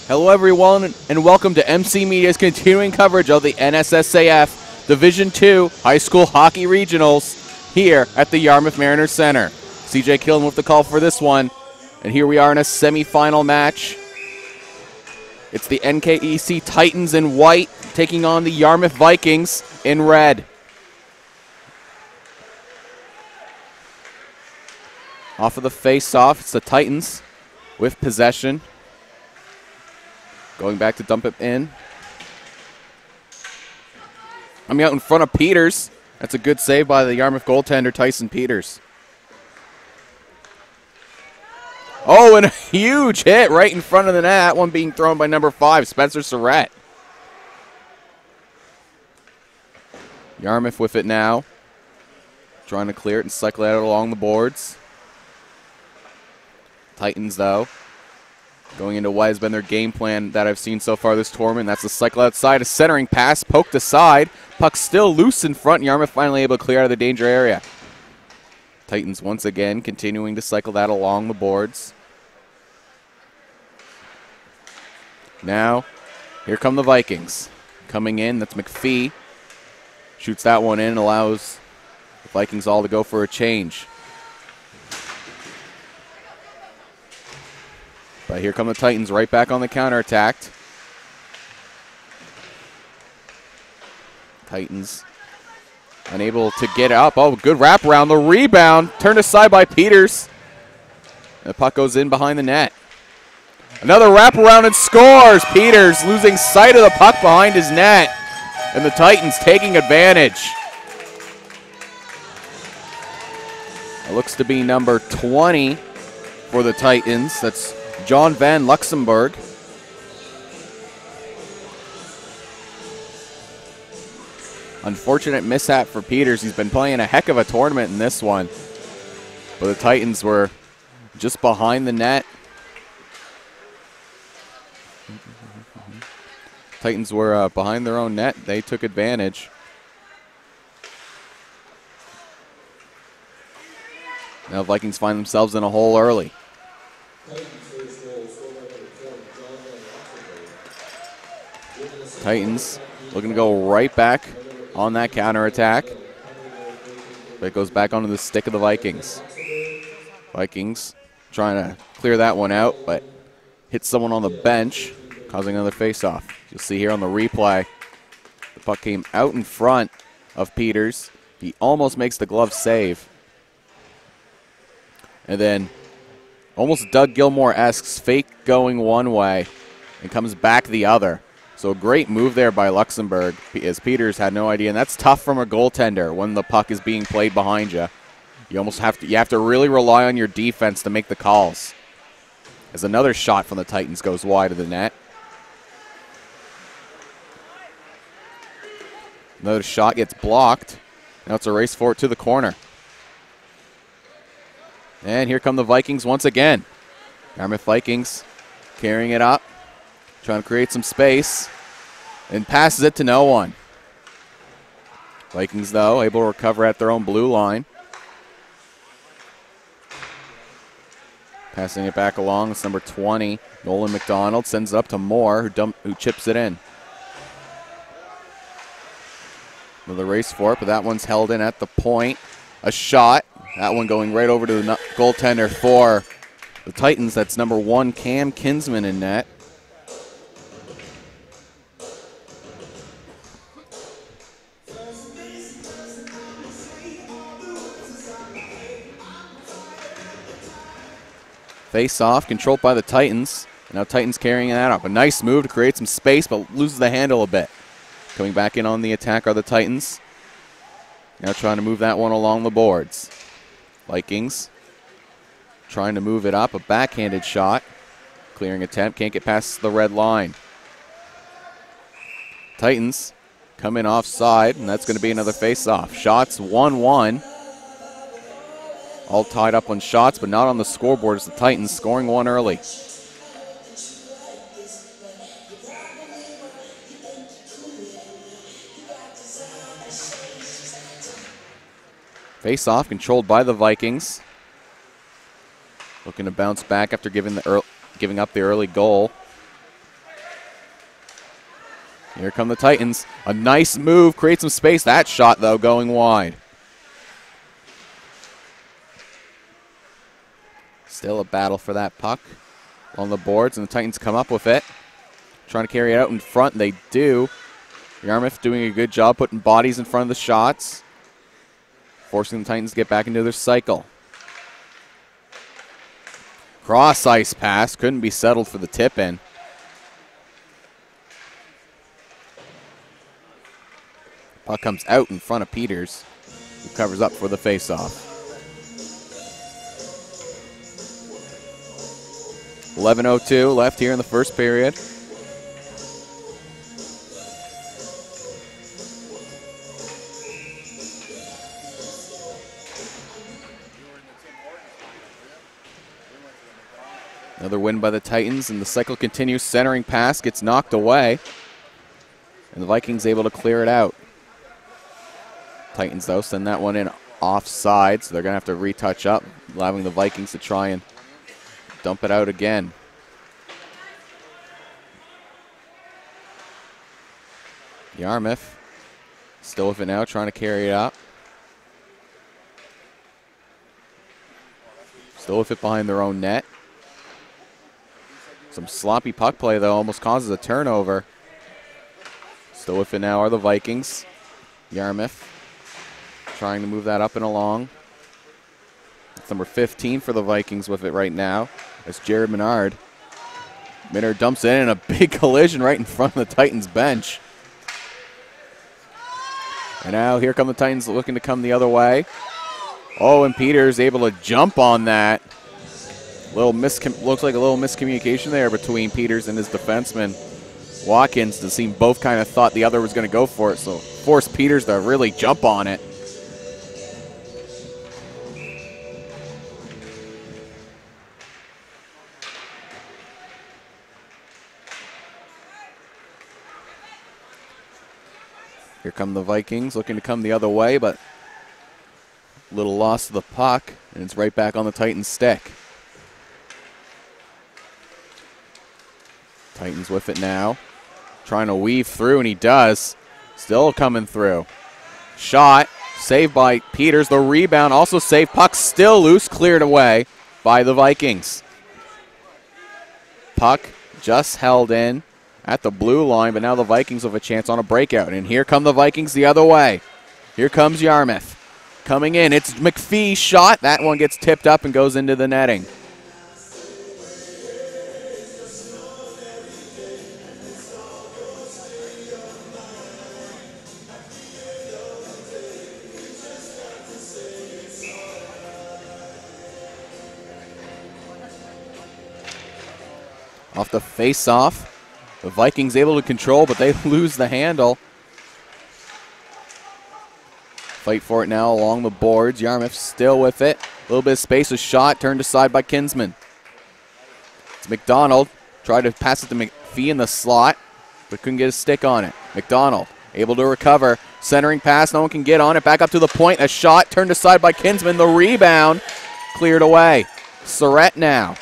Hello everyone and welcome to MC Media's continuing coverage of the NSSAF Div2 High School Hockey Regionals here at the Yarmouth Mariners Center. CJ Killen with the call for this one, and here we are in a semifinal match. It's the NKEC Titans in white taking on the Yarmouth Vikings in red. Off of the face-off, it's the Titans with possession. Going back to dump it in. Coming out in front of Peters. That's a good save by the Yarmouth goaltender, Tyson Peters. Oh, and a huge hit right in front of the net. That one being thrown by number 5, Spencer Surratt. Yarmouth with it now. Trying to clear it and cycle it out along the boards. Titans, though, going into what has been their game plan that I've seen so far this tournament. That's the cycle outside, a centering pass, poked aside. Puck still loose in front. Yarmouth finally able to clear out of the danger area. Titans once again continuing to cycle that along the boards. Now, here come the Vikings. Coming in, that's McPhee. Shoots that one in, allows the Vikings all to go for a change. But here come the Titans right back on the counterattack. Titans unable to get up. Oh, good wraparound. The rebound turned aside by Peters. And the puck goes in behind the net. Another wraparound and scores. Peters losing sight of the puck behind his net. And the Titans taking advantage. It looks to be number 20 for the Titans. That's John Van Luxembourg. Unfortunate mishap for Peters. He's been playing a heck of a tournament in this one. But the Titans were just behind the net. Titans were behind their own net. They took advantage. Now Vikings find themselves in a hole early. Titans looking to go right back on that counterattack. But it goes back onto the stick of the Vikings. Vikings trying to clear that one out, but hits someone on the bench, causing another faceoff. You'll see here on the replay, the puck came out in front of Peters. He almost makes the glove save. And then almost Doug Gilmore-esque fake going one way and comes back the other. So a great move there by Luxembourg, as Peters had no idea. And that's tough from a goaltender when the puck is being played behind you. You almost have to really rely on your defense to make the calls. As another shot from the Titans goes wide of the net. Another shot gets blocked. Now it's a race for it to the corner. And here come the Vikings once again. Yarmouth Vikings carrying it up, trying to create some space, and passes it to no one. Vikings, though, able to recover at their own blue line. Passing it back along, it's number 20, Nolan McDonald, sends it up to Moore, who chips it in. Another race for it, but that one's held in at the point. A shot, that one going right over to the goaltender for the Titans. That's number 1, Cam Kinsman in net. Face off, controlled by the Titans. Now Titans carrying that up. A nice move to create some space, but loses the handle a bit. Coming back in on the attack are the Titans. Now trying to move that one along the boards. Vikings trying to move it up. A backhanded shot. Clearing attempt. Can't get past the red line. Titans come in offside, and that's going to be another face-off. Shots 1-1. All tied up on shots, but not on the scoreboard as the Titans scoring one early. Face-off controlled by the Vikings. Looking to bounce back after giving up the early goal. Here come the Titans. A nice move, creates some space. That shot, though, going wide. Still a battle for that puck on the boards, and the Titans come up with it. Trying to carry it out in front. They do. Yarmouth doing a good job putting bodies in front of the shots, forcing the Titans to get back into their cycle. Cross ice pass. Couldn't be settled for the tip in. Puck comes out in front of Peters, who covers up for the faceoff. 11:02 left here in the first period. Another win by the Titans, and the cycle continues. Centering pass gets knocked away, and the Vikings able to clear it out. Titans, though, send that one in offside, so they're going to have to retouch up, allowing the Vikings to try and dump it out again. Yarmouth still with it now, trying to carry it up. Still with it behind their own net. Some sloppy puck play, though, almost causes a turnover. Still with it now are the Vikings. Yarmouth trying to move that up and along. It's number 15 for the Vikings with it right now. That's Jared Menard. Menard dumps it in a big collision right in front of the Titans bench. And now here come the Titans looking to come the other way. Oh, and Peters able to jump on that. Looks like a little miscommunication there between Peters and his defenseman, Watkins. It seemed both kind of thought the other was going to go for it, so forced Peters to really jump on it. Here come the Vikings looking to come the other way, but a little loss of the puck, and it's right back on the Titans' stick. Titans with it now, trying to weave through, and he does. Still coming through. Shot, saved by Peters. The rebound also saved. Puck still loose, cleared away by the Vikings. Puck just held in at the blue line, but now the Vikings have a chance on a breakout. And here come the Vikings the other way. Here comes Yarmouth. Coming in, it's McPhee's shot. That one gets tipped up and goes into the netting. Off the face-off, the Vikings able to control, but they lose the handle. Fight for it now along the boards. Yarmouth still with it. A little bit of space, a shot turned aside by Kinsman. It's McDonald. Tried to pass it to McPhee in the slot, but couldn't get a stick on it. McDonald able to recover. Centering pass, no one can get on it. Back up to the point. A shot turned aside by Kinsman. The rebound cleared away. Surratt now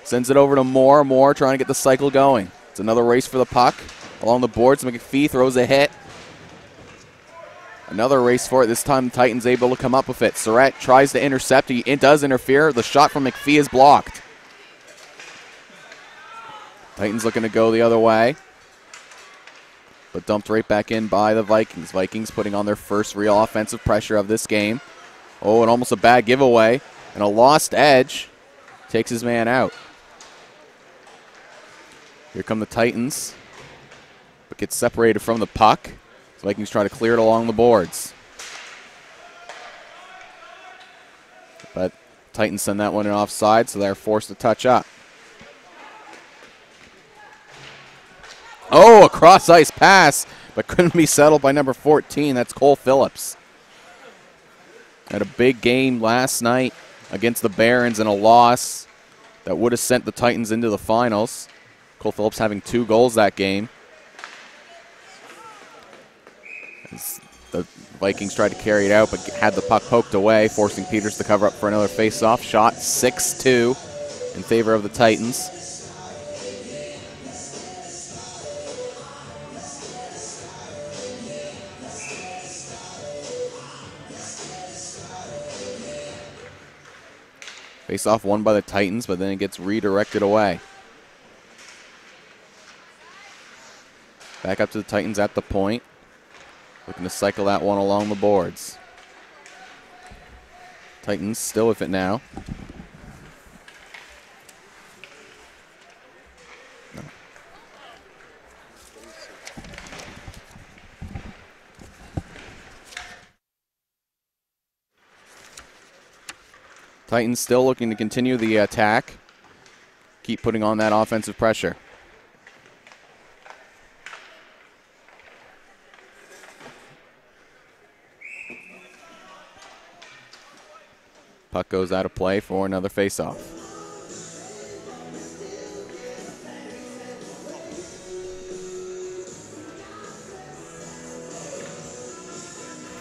sends it over to Moore. Moore trying to get the cycle going. It's another race for the puck along the boards. McPhee throws a hit. Another race for it. This time the Titans able to come up with it. Surratt tries to intercept. It does interfere. The shot from McPhee is blocked. Titans looking to go the other way, but dumped right back in by the Vikings. Vikings putting on their first real offensive pressure of this game. Oh, and almost a bad giveaway. And a lost edge takes his man out. Here come the Titans, but gets separated from the puck. So Vikings try to clear it along the boards. But Titans send that one in offside, so they're forced to touch up. Oh, a cross-ice pass, but couldn't be settled by number 14. That's Cole Phillips. Had a big game last night against the Barons and a loss that would have sent the Titans into the finals. Cole Phillips having 2 goals that game. As the Vikings tried to carry it out, but had the puck poked away, forcing Peters to cover up for another face-off. Shot 6-2 in favor of the Titans. Face-off won by the Titans, but then it gets redirected away. Back up to the Titans at the point. Looking to cycle that one along the boards. Titans still with it now. No. Titans still looking to continue the attack. Keep putting on that offensive pressure. Puck goes out of play for another face-off.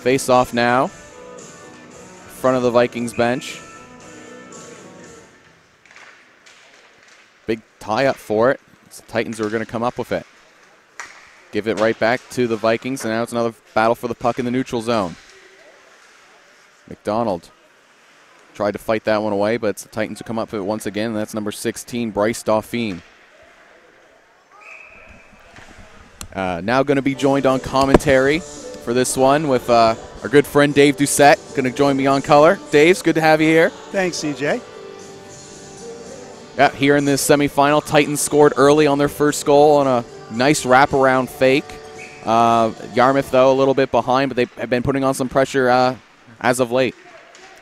Face-off now. Front of the Vikings bench. Big tie-up for it. It's the Titans who are going to come up with it. Give it right back to the Vikings, and now it's another battle for the puck in the neutral zone. McDonald tried to fight that one away, but it's the Titans who come up with it once again, and that's number 16, Bryce Dauphine. Now going to be joined on commentary for this one with our good friend Dave Doucette, going to join me on color. Dave, good to have you here. Thanks, CJ. Yeah, here in this semifinal, Titans scored early on their first goal on a nice wraparound fake. Yarmouth, though, a little bit behind, but they have been putting on some pressure as of late.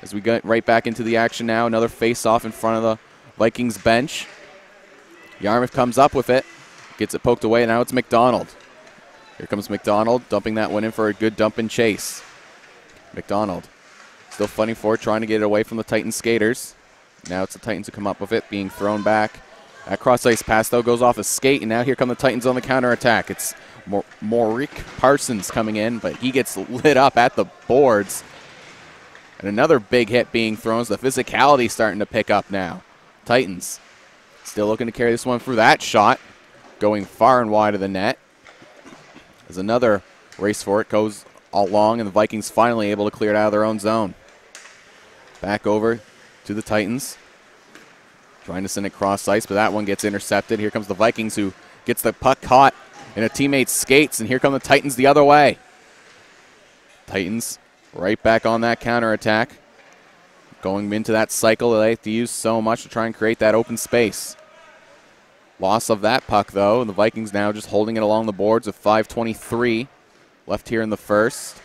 As we get right back into the action now, another face-off in front of the Vikings bench. Yarmouth comes up with it, gets it poked away, and now it's McDonald. Here comes McDonald, dumping that one in for a good dump and chase. McDonald still fighting for it, trying to get it away from the Titans skaters. Now it's the Titans who come up with it, being thrown back. That cross-ice pass, though, goes off a skate, and now here come the Titans on the counterattack. It's Mauric Parsons coming in, but he gets lit up at the boards. And another big hit being thrown. So the physicality starting to pick up now. Titans still looking to carry this one through. That shot going far and wide of the net. As another race for it goes along, and the Vikings finally able to clear it out of their own zone. Back over to the Titans. Trying to send it cross ice, but that one gets intercepted. Here comes the Vikings, who gets the puck caught in a teammate's skates, and here come the Titans the other way. Titans right back on that counterattack. Going into that cycle that they have to use so much to try and create that open space. Loss of that puck, though, and the Vikings now just holding it along the boards with 5:23 left here in the first.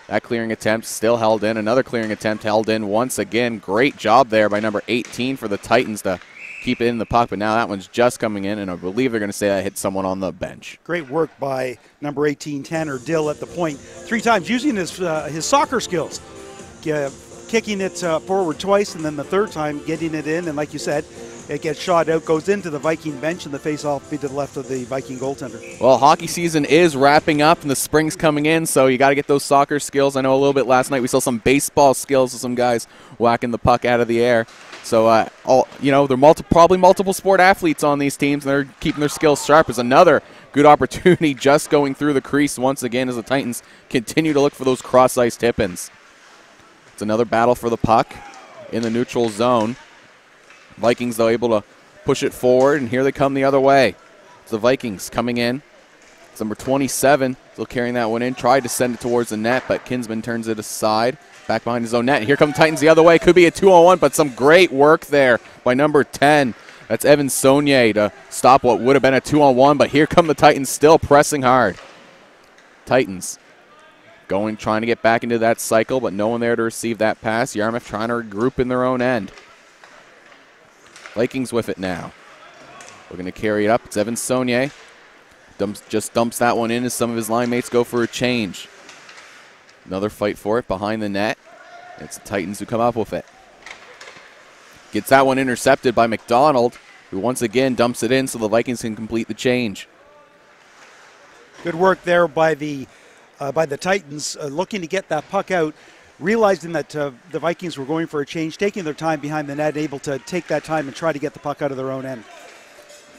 That clearing attempt still held in. Another clearing attempt held in once again. Great job there by number 18 for the Titans to keep it in the puck, but now that one's just coming in, and I believe they're going to say that hit someone on the bench. Great work by number 18, Tanner Dill, at the point 3 times, using his soccer skills. Kicking it forward twice, and then the third time getting it in, and like you said, it gets shot out, goes into the Viking bench, and the face-off be to the left of the Viking goaltender. Well, hockey season is wrapping up, and the spring's coming in, so you got to get those soccer skills. I know a little bit last night we saw some baseball skills of some guys whacking the puck out of the air. So, they're probably multiple sport athletes on these teams, and they're keeping their skills sharp. Is another good opportunity just going through the crease once again as the Titans continue to look for those cross-ice tip-ins. It's another battle for the puck in the neutral zone. Vikings, though, able to push it forward, and here they come the other way. It's the Vikings coming in. It's number 27, still carrying that one in. Tried to send it towards the net, but Kinsman turns it aside. Back behind his own net. And here come the Titans the other way. Could be a 2-on-1, but some great work there by number 10. That's Evan Saunier to stop what would have been a 2-on-1, but here come the Titans still pressing hard. Titans trying to get back into that cycle, but no one there to receive that pass. Yarmouth trying to regroup in their own end. Vikings with it now. We're going to carry it up. It's Evan Saunier. Just dumps that one in as some of his line mates go for a change. Another fight for it behind the net. It's the Titans who come up with it. Gets that one intercepted by McDonald, who once again dumps it in so the Vikings can complete the change. Good work there by the Titans, looking to get that puck out, realizing that the Vikings were going for a change, taking their time behind the net, able to take that time and try to get the puck out of their own end.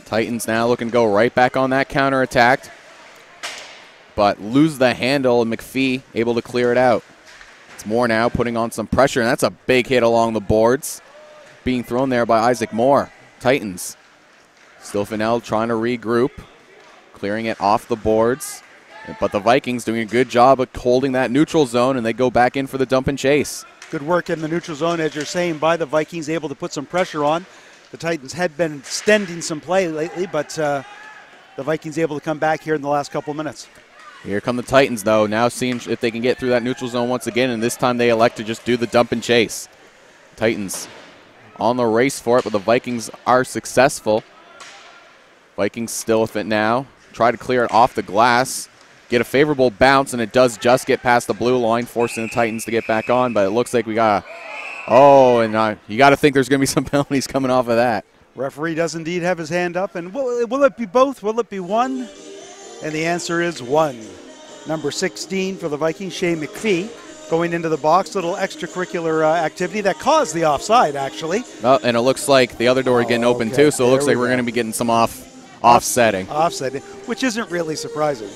Titans now looking to go right back on that counterattack, but lose the handle, and McPhee able to clear it out. It's Moore now putting on some pressure, and that's a big hit along the boards. being thrown there by Isaac Moore. Titans. Still Fennell trying to regroup, clearing it off the boards. But the Vikings doing a good job of holding that neutral zone, and they go back in for the dump and chase. Good work in the neutral zone, as you're saying, by the Vikings, able to put some pressure on. The Titans had been extending some play lately, but the Vikings able to come back here in the last couple minutes. Here come the Titans, though, now seeing if they can get through that neutral zone once again, and this time they elect to just do the dump and chase. Titans on the race for it, but the Vikings are successful. Vikings still with it now. Try to clear it off the glass. Get a favorable bounce, and it does just get past the blue line, forcing the Titans to get back on, but it looks like we got you got to think there's going to be some penalties coming off of that. Referee does indeed have his hand up, and will it be both? Will it be one? And the answer is one. Number 16 for the Vikings, Shea McPhee, going into the box. Little extracurricular activity that caused the offside, actually. Oh, and it looks like the other door getting open too, so it looks like we're going to be getting some offsetting. Offsetting, which isn't really surprising.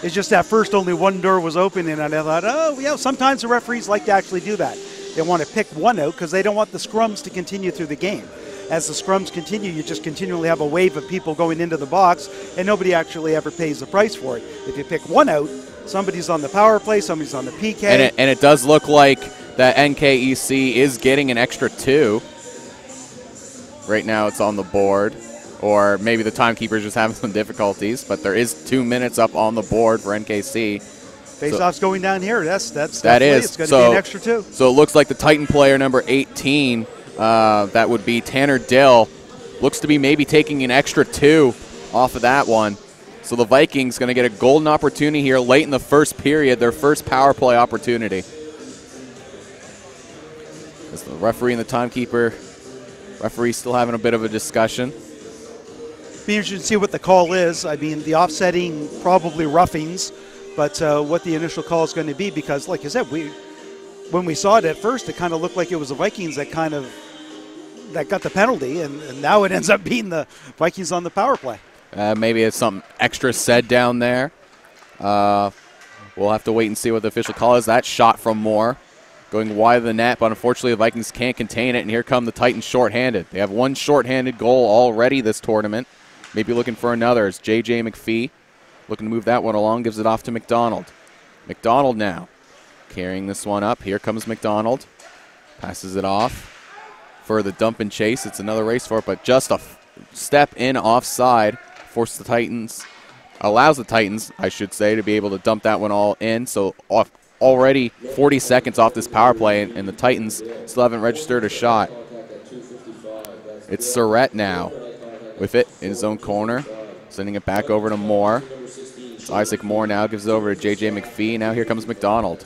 It's just that first only one door was open, and I thought, oh, yeah, sometimes the referees like to actually do that. They want to pick one out because they don't want the scrums to continue through the game. As the scrums continue, you just continually have a wave of people going into the box, and nobody actually ever pays the price for it. If you pick one out, somebody's on the power play, somebody's on the PK. And it does look like that NKEC is getting an extra 2. Right now it's on the board. Or maybe the timekeeper's just having some difficulties, but there is 2 minutes up on the board for NKC. Face-off's going down here. That is. It's going to be an extra 2. So it looks like the Titan player number 18, that would be Tanner Dill, looks to be maybe taking an extra 2 off of that one. So the Vikings going to get a golden opportunity here late in the first period, their first power play opportunity. As the referee and the timekeeper, referee still having a bit of a discussion. Be interesting to see what the call is. I mean, the offsetting, probably roughings, but what the initial call is going to be, because, like I said, when we saw it at first, it kind of looked like it was the Vikings that got the penalty, and now it ends up being the Vikings on the power play. Maybe it's something extra said down there. We'll have to wait and see what the official call is. That shot from Moore going wide of the net, but unfortunately the Vikings can't contain it, and here come the Titans shorthanded. They have one shorthanded goal already this tournament. Maybe looking for another. It's J.J. McPhee looking to move that one along, gives it off to McDonald. McDonald now carrying this one up. Here comes McDonald. Passes it off for the dump and chase. It's another race for it, but just a step in offside forces the Titans, allows the Titans, I should say, to be able to dump that one all in. So already 40 seconds off this power play, and the Titans still haven't registered a shot. It's Surratt now with it in his own corner, sending it back over to Moore. It's Isaac Moore now, gives it over to J.J. McPhee. Now here comes McDonald.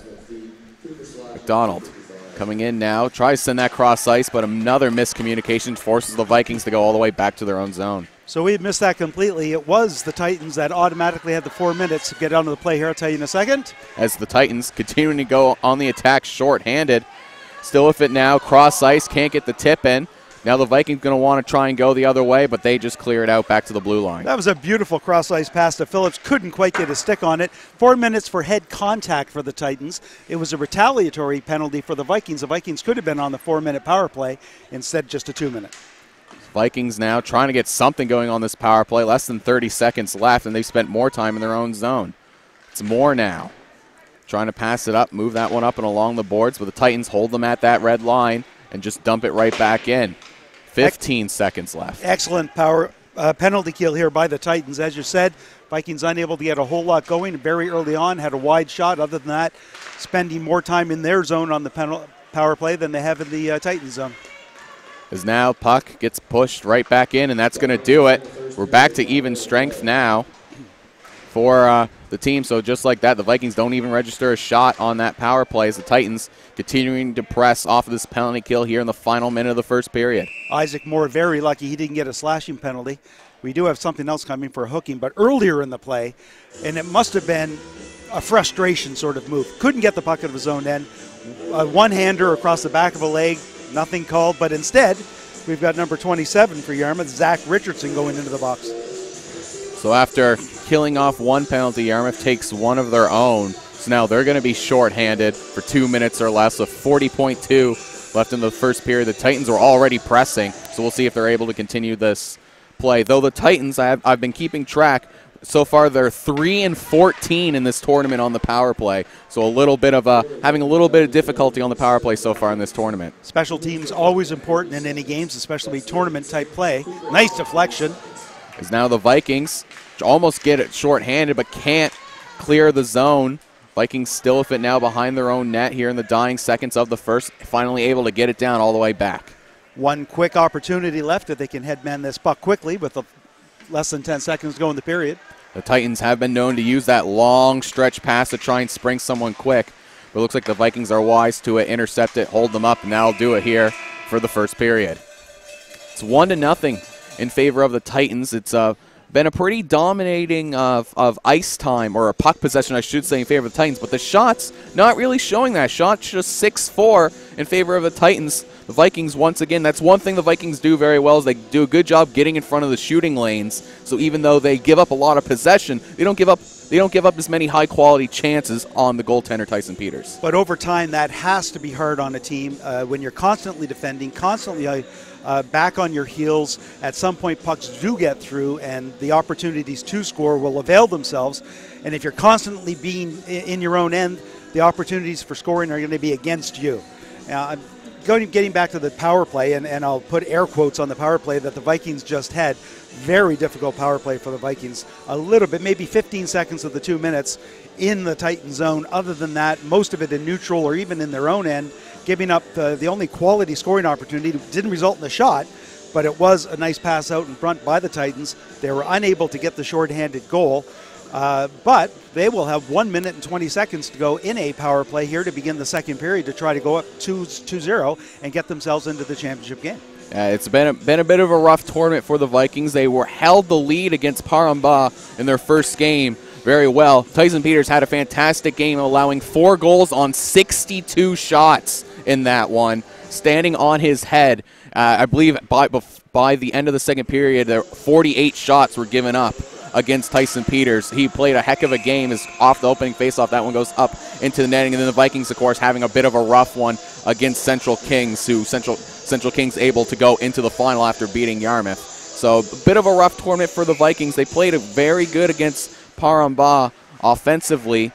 McDonald coming in now, tries to send that cross ice, but another miscommunication forces the Vikings to go all the way back to their own zone. So we missed that completely. It was the Titans that automatically had the 4 minutes to get onto the play here. I'll tell you in a second. As the Titans continuing to go on the attack short-handed. Still with it now, cross ice, can't get the tip in. Now the Vikings going to want to try and go the other way, but they just clear it out back to the blue line. That was a beautiful cross-ice pass to Phillips. Couldn't quite get a stick on it. 4 minutes for head contact for the Titans. It was a retaliatory penalty for the Vikings. The Vikings could have been on the 4-minute power play, instead just a 2-minute. Vikings now trying to get something going on this power play. Less than 30 seconds left, and they've spent more time in their own zone. It's Moore now trying to pass it up, move that one up and along the boards, but the Titans hold them at that red line and just dump it right back in. 15 seconds left. Excellent power penalty kill here by the Titans. As you said, Vikings unable to get a whole lot going very early on, had a wide shot. Other than that, spending more time in their zone on the power play than they have in the Titans zone. As now puck gets pushed right back in, and that's going to do it. We're back to even strength now for the team. So just like that, the Vikings don't even register a shot on that power play as the Titans continuing to press off of this penalty kill here in the final minute of the first period. Isaac Moore very lucky he didn't get a slashing penalty. We do have something else coming for hooking, but earlier in the play, and it must have been a frustration sort of move. Couldn't get the puck out of his own end. A one-hander across the back of a leg, nothing called, but instead we've got number 27 for Yarmouth, Zach Richardson, going into the box. So after killing off one penalty, Yarmouth takes one of their own. So now they're going to be shorthanded for 2 minutes or less with 40.2 left in the first period. The Titans are already pressing, so we'll see if they're able to continue this play. Though the Titans, I've been keeping track. So far, they're 3-14 in this tournament on the power play. So a little bit of having a little bit of difficulty on the power play so far in this tournament. Special teams always important in any games, especially tournament-type play. Nice deflection. As now the Vikings almost get it shorthanded, but can't clear the zone. Vikings still with it now behind their own net here in the dying seconds of the first. Finally able to get it down all the way back. One quick opportunity left if they can headman this puck quickly with less than 10 seconds to go in the period. The Titans have been known to use that long stretch pass to try and spring someone quick. But it looks like the Vikings are wise to it, intercept it, hold them up, and that'll do it here for the first period. It's 1-0 in favor of the Titans. It's been a pretty dominating of ice time, or a puck possession, I should say, in favor of the Titans. But the shots not really showing that. Shots just 6-4 in favor of the Titans. The Vikings, once again, that's one thing the Vikings do very well, is they do a good job getting in front of the shooting lanes. So even though they give up a lot of possession, they don't give up as many high-quality chances on the goaltender, Tyson Peters. But over time, that has to be hard on a team when you're constantly defending, constantly back on your heels. At some point, pucks do get through, and the opportunities to score will avail themselves. And if you're constantly being in your own end, the opportunities for scoring are going to be against you. Now, getting back to the power play, and I'll put air quotes on the power play that the Vikings just had. Very difficult power play for the Vikings. A little bit, maybe 15 seconds of the 2 minutes in the Titan zone. Other than that, most of it in neutral or even in their own end, giving up the only quality scoring opportunity. Didn't result in a shot, but it was a nice pass out in front by the Titans. They were unable to get the shorthanded goal. But they will have 1 minute and 20 seconds to go in a power play here to begin the second period to try to go up 2-0 and get themselves into the championship game. It's been a bit of a rough tournament for the Vikings. They were held the lead against Paramba in their first game very well. Tyson Peters had a fantastic game, allowing 4 goals on 62 shots in that one, standing on his head. I believe by the end of the second period, 48 shots were given up against Tyson Peters. He played a heck of a game. Is off the opening faceoff. That one goes up into the netting, and then the Vikings, of course, having a bit of a rough one against Central Kings, who Central Kings able to go into the final after beating Yarmouth. So a bit of a rough tournament for the Vikings. They played it very good against Paramba offensively.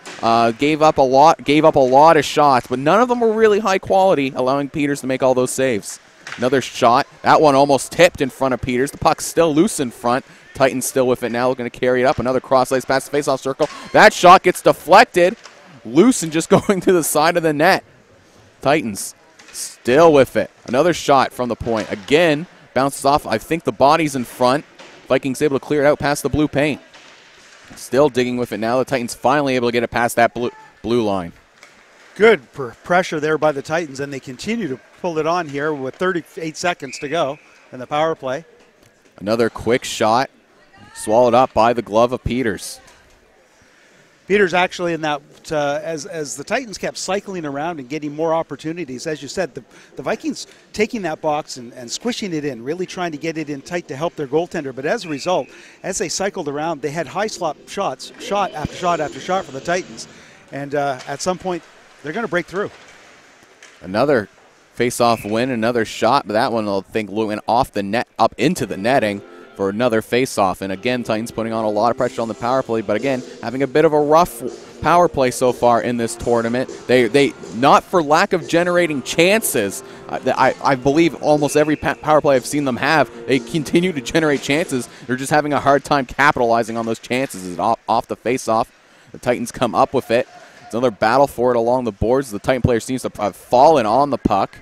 Gave up a lot of shots, but none of them were really high quality, allowing Peters to make all those saves. Another shot. That one almost tipped in front of Peters. The puck's still loose in front. Titans still with it now, looking to carry it up. Another cross-ice pass, face-off circle. That shot gets deflected. Loose and just going to the side of the net. Titans still with it. Another shot from the point. Again, bounces off. I think the body's in front. Vikings able to clear it out past the blue paint. Still digging with it now. The Titans finally able to get it past that blue line. Good pressure there by the Titans, and they continue to pull it on here with 38 seconds to go in the power play. Another quick shot. Swallowed up by the glove of Peters. Peters actually in that, as the Titans kept cycling around and getting more opportunities, as you said, the Vikings taking that box and squishing it in, really trying to get it in tight to help their goaltender. But as a result, as they cycled around, they had high slot shots, shot after shot after shot for the Titans. And at some point, they're going to break through. Another face-off win, another shot, but that one I think went off the net, up into the netting for another face-off. And again, Titans putting on a lot of pressure on the power play, but again, having a bit of a rough power play so far in this tournament. They not for lack of generating chances. I believe almost every power play I've seen them have, they continue to generate chances. They're just having a hard time capitalizing on those chances. It's off the face-off. The Titans come up with it. It's another battle for it along the boards. The Titan player seems to have fallen on the puck.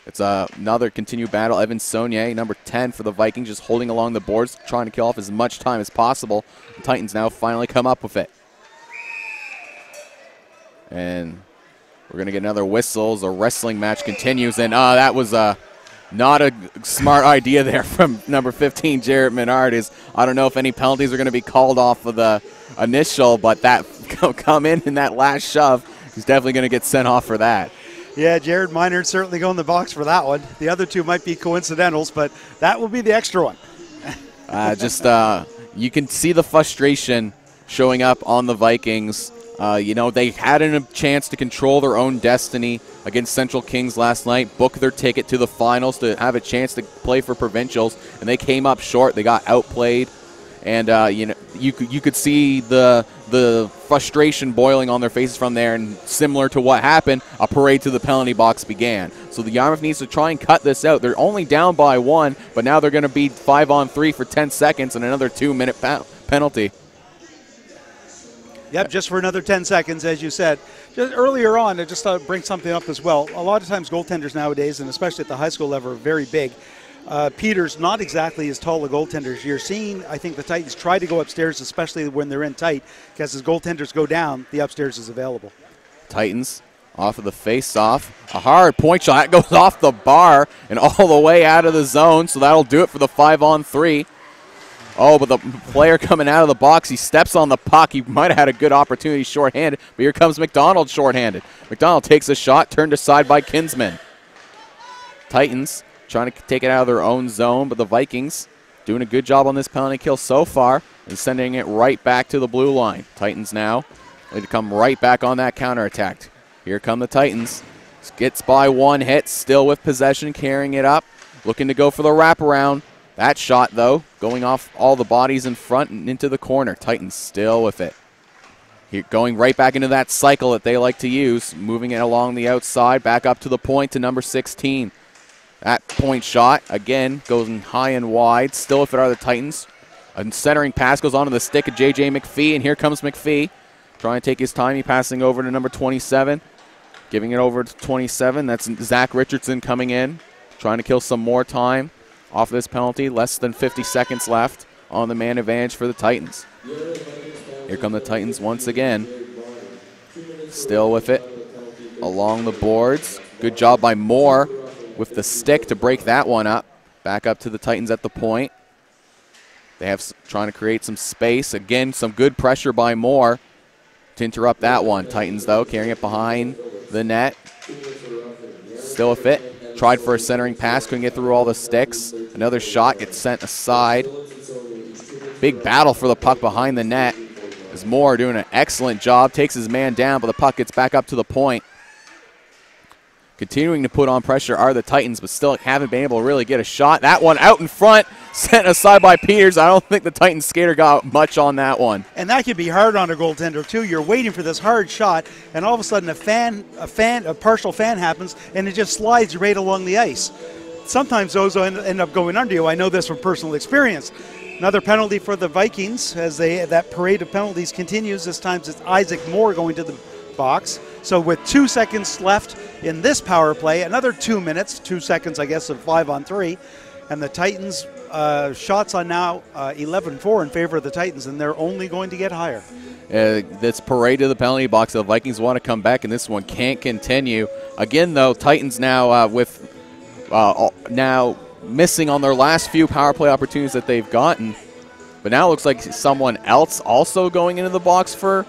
It's another continued battle. Evan Saunier, number 10 for the Vikings, just holding along the boards, trying to kill off as much time as possible. The Titans now finally come up with it. And we're going to get another whistle as the wrestling match continues. And that was not a smart idea there from number 15, Jarrett Menard. I don't know if any penalties are going to be called off of the initial, but that come in that last shove, he's definitely going to get sent off for that. Yeah, Jared Minard certainly go in the box for that one. The other two might be coincidentals, but that will be the extra one. You can see the frustration showing up on the Vikings. They had a chance to control their own destiny against Central Kings last night, book their ticket to the finals to have a chance to play for provincials, and they came up short. They got outplayed, and you could see the frustration boiling on their faces from there. And similar to what happened, a parade to the penalty box began. So the Yarmouth needs to try and cut this out. They're only down by 1, but now they're going to be 5-on-3 for 10 seconds and another 2-minute penalty. Yep, just for another 10 seconds, as you said. Just earlier on, I just thought I'd bring something up as well. A lot of times goaltenders nowadays, and especially at the high school level, are very big. Peter's not exactly as tall a goaltender. You're seeing, I think, the Titans try to go upstairs, especially when they're in tight, because as goaltenders go down, the upstairs is available. Titans off of the face-off. A hard point shot goes off the bar and all the way out of the zone, so that'll do it for the 5-on-3. Oh, but the player coming out of the box, he steps on the puck. He might have had a good opportunity shorthanded, but here comes McDonald shorthanded. McDonald takes a shot, turned aside by Kinsman. Titans trying to take it out of their own zone, but the Vikings doing a good job on this penalty kill so far and sending it right back to the blue line. Titans now ready to come right back on that counterattack. Here come the Titans. Gets by 1 hit, still with possession, carrying it up, looking to go for the wraparound. That shot, though, going off all the bodies in front and into the corner. Titans still with it. Here, going right back into that cycle that they like to use, moving it along the outside, back up to the point to number 16. That point shot, again, goes high and wide. Still with it are the Titans. A centering pass goes onto the stick of J.J. McPhee, and here comes McPhee. Trying to take his time. He's passing over to number 27. Giving it over to 27. That's Zach Richardson coming in. Trying to kill some more time off this penalty. Less than 50 seconds left on the man advantage for the Titans. Here come the Titans once again. Still with it along the boards. Good job by Moore with the stick to break that one up. Back up to the Titans at the point. They have trying to create some space. Again, some good pressure by Moore to interrupt that one. Titans, though, carrying it behind the net. Still with it. Tried for a centering pass, couldn't get through all the sticks. Another shot gets sent aside. Big battle for the puck behind the net. As Moore doing an excellent job, takes his man down, but the puck gets back up to the point. Continuing to put on pressure are the Titans, but still haven't been able to really get a shot. That one out in front, sent aside by Peters. I don't think the Titans skater got much on that one. And that can be hard on a goaltender too. You're waiting for this hard shot, and all of a sudden a partial fan happens, and it just slides right along the ice. Sometimes those end up going under you. I know this from personal experience. Another penalty for the Vikings as that parade of penalties continues. This time it's Isaac Moore going to the box. So with 2 seconds left in this power play, another 2 minutes, 2 seconds, I guess, of 5-on-3. And the Titans shots are now 11-4 in favor of the Titans, and they're only going to get higher. This parade to the penalty box, the Vikings want to come back, and this one can't continue. Again, though, Titans now now missing on their last few power play opportunities that they've gotten. But now it looks like someone else also going into the box for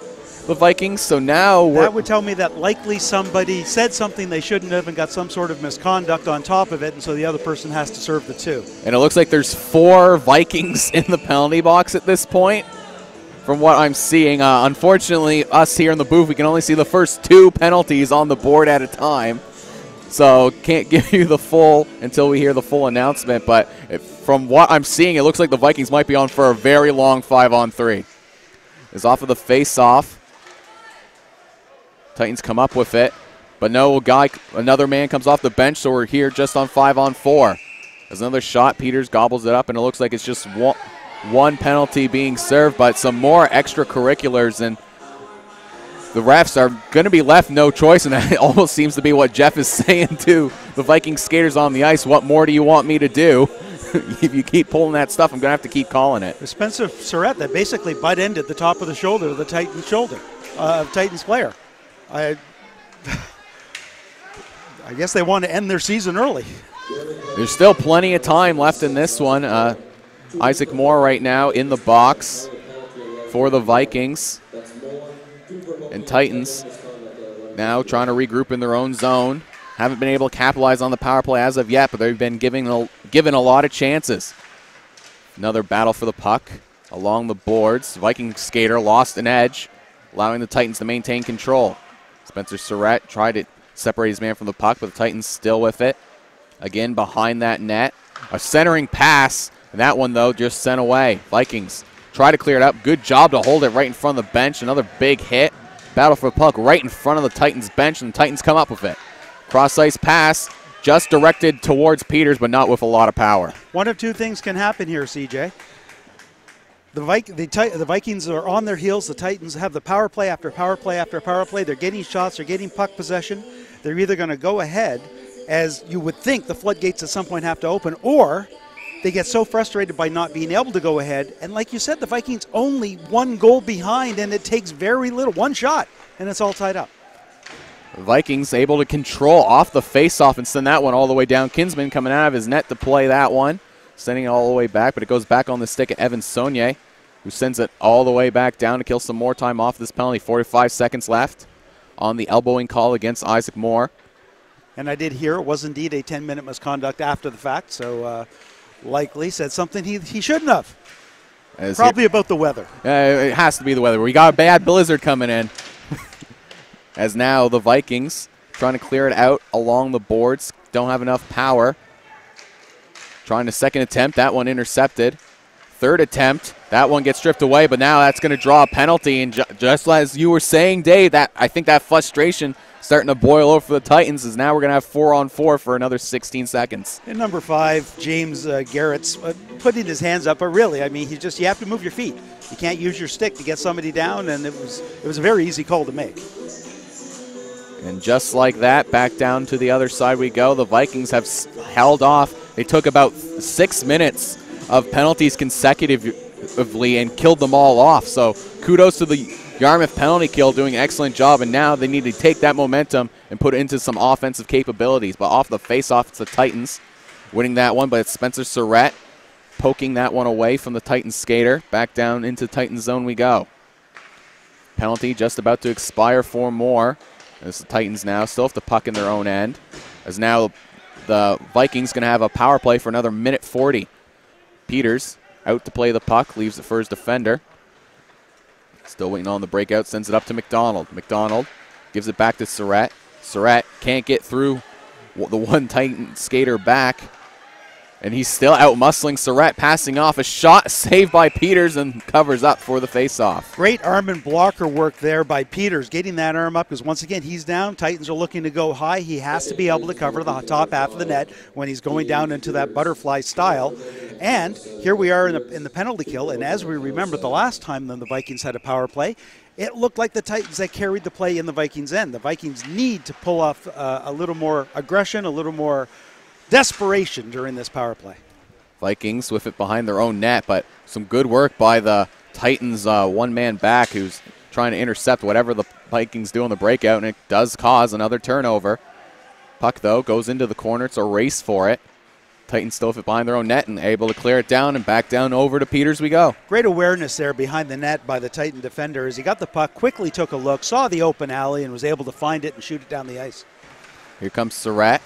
the Vikings. So now that would tell me that likely somebody said something they shouldn't have and got some sort of misconduct on top of it, and so the other person has to serve the 2. And it looks like there's 4 Vikings in the penalty box at this point from what I'm seeing. Unfortunately, us here in the booth, we can only see the first 2 penalties on the board at a time. So can't give you the full until we hear the full announcement. But from what I'm seeing, it looks like the Vikings might be on for a very long 5-on-3. It's off of the face-off. Titans come up with it. But no, another man comes off the bench, so we're here just on 5-on-4. There's another shot. Peters gobbles it up, and it looks like it's just one penalty being served, but some more extracurriculars, and the refs are going to be left no choice, and that almost seems to be what Jeff is saying to the Viking skaters on the ice. What more do you want me to do? If you keep pulling that stuff, I'm going to have to keep calling it. Spencer Surratt that basically butt-ended the top of the shoulder of the Titans shoulder, Titans player. I guess they want to end their season early. There's still plenty of time left in this one. Isaac Moore right now in the box for the Vikings. And Titans now trying to regroup in their own zone. Haven't been able to capitalize on the power play as of yet, but they've been given a lot of chances. Another battle for the puck along the boards. Viking skater lost an edge, allowing the Titans to maintain control. Spencer Surratt tried it separate his man from the puck, but the Titans still with it. Again, behind that net. A centering pass, and that one, though, just sent away. Vikings try to clear it up. Good job to hold it right in front of the bench. Another big hit. Battle for the puck right in front of the Titans bench, and the Titans come up with it. Cross-ice pass, just directed towards Peters, but not with a lot of power. One of two things can happen here, CJ. The Vikings are on their heels. The Titans have the power play after power play after power play. They're getting shots. They're getting puck possession. They're either going to go ahead, as you would think the floodgates at some point have to open, or they get so frustrated by not being able to go ahead. And like you said, the Vikings only one goal behind, and it takes very little, one shot, and it's all tied up. The Vikings able to control off the faceoff and send that one all the way down. Kinsman coming out of his net to play that one, sending it all the way back, but it goes back on the stick of Evan Saunier, who sends it all the way back down to kill some more time off this penalty. 45 seconds left on the elbowing call against Isaac Moore. And I did hear it was indeed a 10-minute misconduct after the fact, so likely said something he shouldn't have. Probably about the weather. It has to be the weather. We got a bad blizzard coming in. As now the Vikings trying to clear it out along the boards. Don't have enough power. Trying to second attempt. That one intercepted. Third attempt. That one gets stripped away, but now that's going to draw a penalty. And just as you were saying, Dave, that I think that frustration starting to boil over for the Titans is now we're going to have 4-on-4 for another 16 seconds. And number 5, James Garrett's putting his hands up, but really, I mean, you have to move your feet. You can't use your stick to get somebody down, and it was a very easy call to make. And just like that, back down to the other side we go. The Vikings have held off. They took about 6 minutes of penalties consecutively and killed them all off. So kudos to the Yarmouth penalty kill, doing an excellent job, and now they need to take that momentum and put it into some offensive capabilities. But off the face-off, it's the Titans winning that one, but it's Spencer Surratt poking that one away from the Titans skater. Back down into Titans zone we go. Penalty just about to expire for more. As the Titans now still have the puck in their own end. As now the Vikings going to have a power play for another minute 40. Peters out to play the puck, leaves it for his defender. Still waiting on the breakout, sends it up to McDonald. McDonald gives it back to Surratt. Surratt can't get through the one Titan skater back. And he's still out-muscling Surratt, passing off. A shot saved by Peters and covers up for the face-off. Great arm and blocker work there by Peters, getting that arm up because once again he's down. Titans are looking to go high. He has to be able to cover the top half of the net when he's going down into that butterfly style. And here we are in the penalty kill, and as we remember the last time the Vikings had a power play, it looked like the Titans that carried the play in the Vikings' end. The Vikings need to pull off a little more aggression, a little more desperation during this power play. Vikings with it behind their own net, but some good work by the Titans one-man back who's trying to intercept whatever the Vikings do on the breakout, and it does cause another turnover. Puck, though, goes into the corner. It's a race for it. Titans still with it behind their own net and able to clear it down, and back down over to Peters we go. Great awareness there behind the net by the Titan defender as he got the puck, quickly took a look, saw the open alley, and was able to find it and shoot it down the ice. Here comes Surratt.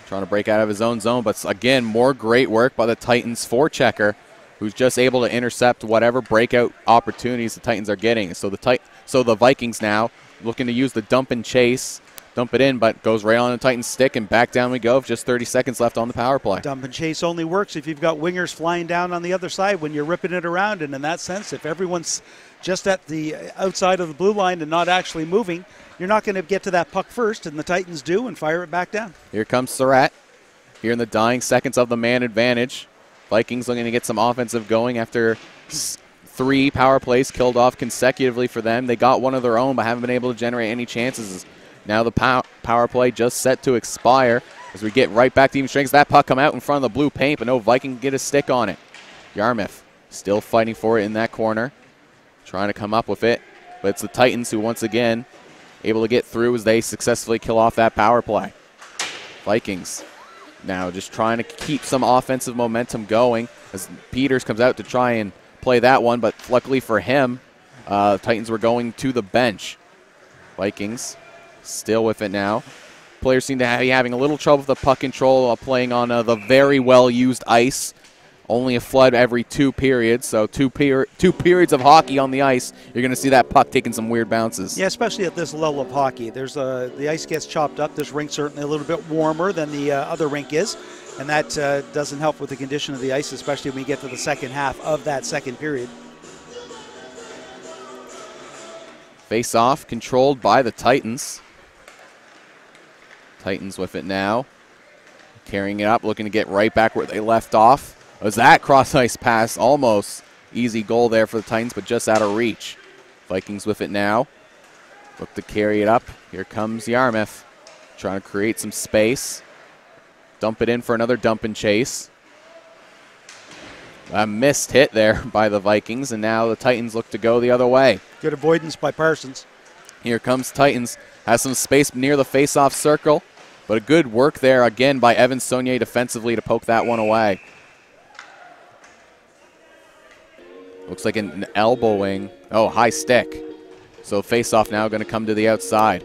Trying to break out of his own zone, but again, more great work by the Titans forechecker, who's just able to intercept whatever breakout opportunities the Titans are getting. So the Vikings now looking to use the dump and chase, dump it in, but goes right on the Titans stick, and back down we go. Just 30 seconds left on the power play. Dump and chase only works if you've got wingers flying down on the other side when you're ripping it around, and in that sense, if everyone's just at the outside of the blue line and not actually moving, you're not going to get to that puck first, and the Titans do and fire it back down. Here comes Surratt. Here in the dying seconds of the man advantage. Vikings looking to get some offensive going after 3 power plays killed off consecutively for them. They got one of their own but haven't been able to generate any chances. Now the power play just set to expire as we get right back to even strength. That puck come out in front of the blue paint, but no Viking can get a stick on it. Yarmouth still fighting for it in that corner, trying to come up with it, but it's the Titans who once again able to get through as they successfully kill off that power play. Vikings now just trying to keep some offensive momentum going as Peters comes out to try and play that one, but luckily for him, Titans were going to the bench. Vikings still with it now. Players seem to be having a little trouble with the puck control, playing on the very well-used ice only a flood every 2 periods, so two periods of hockey on the ice, you're going to see that puck taking some weird bounces. Yeah, especially at this level of hockey. The ice gets chopped up. This rink's certainly a little bit warmer than the other rink is, and that doesn't help with the condition of the ice, especially when we get to the second half of that second period. Face-off controlled by the Titans. Titans with it now. Carrying it up, looking to get right back where they left off. Was that cross-ice pass almost easy goal there for the Titans, but just out of reach. Vikings with it now. Look to carry it up. Here comes Yarmouth. Trying to create some space. Dump it in for another dump and chase. A missed hit there by the Vikings, and now the Titans look to go the other way. Good avoidance by Parsons. Here comes Titans. Has some space near the face-off circle, but a good work there again by Evan Saunier defensively to poke that one away. Looks like an elbowing. Oh, high stick. So face-off now going to come to the outside.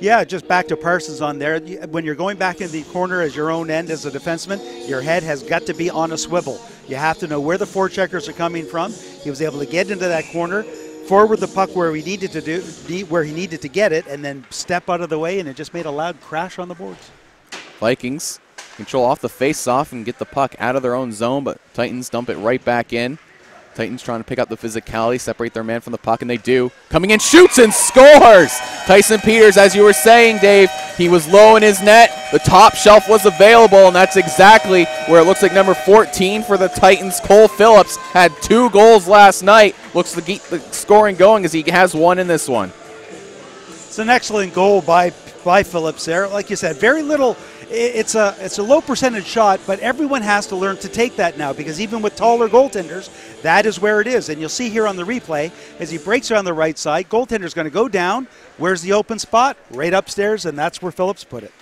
Yeah, just back to Parsons on there. When you're going back in the corner as your own end as a defenseman, your head has got to be on a swivel. You have to know where the forecheckers are coming from. He was able to get into that corner, forward the puck where he needed to get it, and then step out of the way, and it just made a loud crash on the boards. Vikings control off the face-off and get the puck out of their own zone, but Titans dump it right back in. Titans trying to pick up the physicality, separate their man from the puck, and they do. Coming in, shoots and scores! Tyson Peters, as you were saying, Dave, he was low in his net. The top shelf was available, and that's exactly where it looks like number 14 for the Titans, Cole Phillips, had 2 goals last night. Looks to keep the scoring going as he has 1 in this one. It's an excellent goal by Phillips there. Like you said, very little. It's a low percentage shot, but everyone has to learn to take that now, because even with taller goaltenders, that is where it is. And you'll see here on the replay, as he breaks around the right side, goaltender's going to go down. Where's the open spot? Right upstairs, and that's where Phillips put it.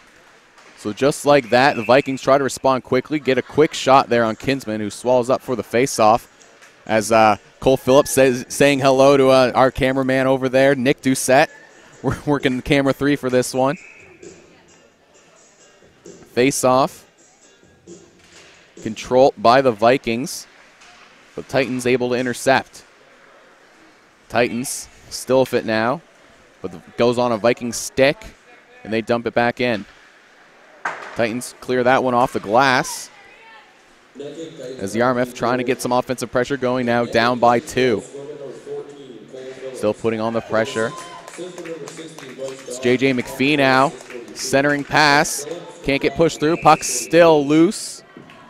So just like that, the Vikings try to respond quickly, get a quick shot there on Kinsman, who swallows up for the faceoff. As Cole Phillips saying hello to our cameraman over there, Nick Doucette. We're working camera 3 for this one. Face-off, controlled by the Vikings, but Titans able to intercept. Titans still with it now, but goes on a Viking stick, and they dump it back in. Titans clear that one off the glass, as Yarmouth trying to get some offensive pressure going now, down by 2. Still putting on the pressure. It's J.J. McPhee now, centering pass. Can't get pushed through. Puck's still loose.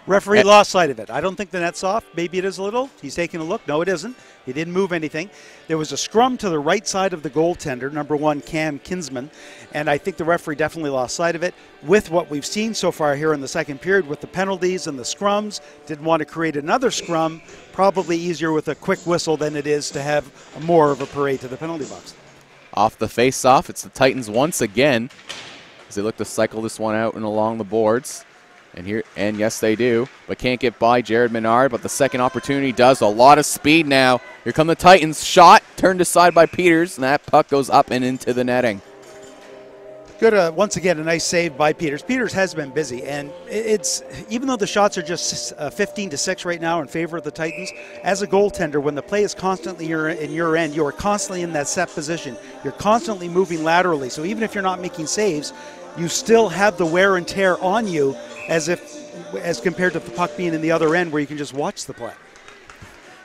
Referee lost sight of it. I don't think the net's off. Maybe it is a little. He's taking a look. No, it isn't. He didn't move anything. There was a scrum to the right side of the goaltender, number 1, Cam Kinsman, and I think the referee definitely lost sight of it. With what we've seen so far here in the second period with the penalties and the scrums, didn't want to create another scrum. Probably easier with a quick whistle than it is to have more of a parade to the penalty box. Off the face-off, it's the Titans once again, as they look to cycle this one out and along the boards. And yes, they do, but can't get by Jared Menard, but the second opportunity does. A lot of speed now. Here come the Titans. Shot, turned aside by Peters, and that puck goes up and into the netting. Good, once again, a nice save by Peters. Peters has been busy, and it's even though the shots are just 15-6 right now in favor of the Titans, as a goaltender, when the play is constantly in your end, you are constantly in that set position. You're constantly moving laterally, so even if you're not making saves, you still have the wear and tear on you as compared to the puck being in the other end where you can just watch the play.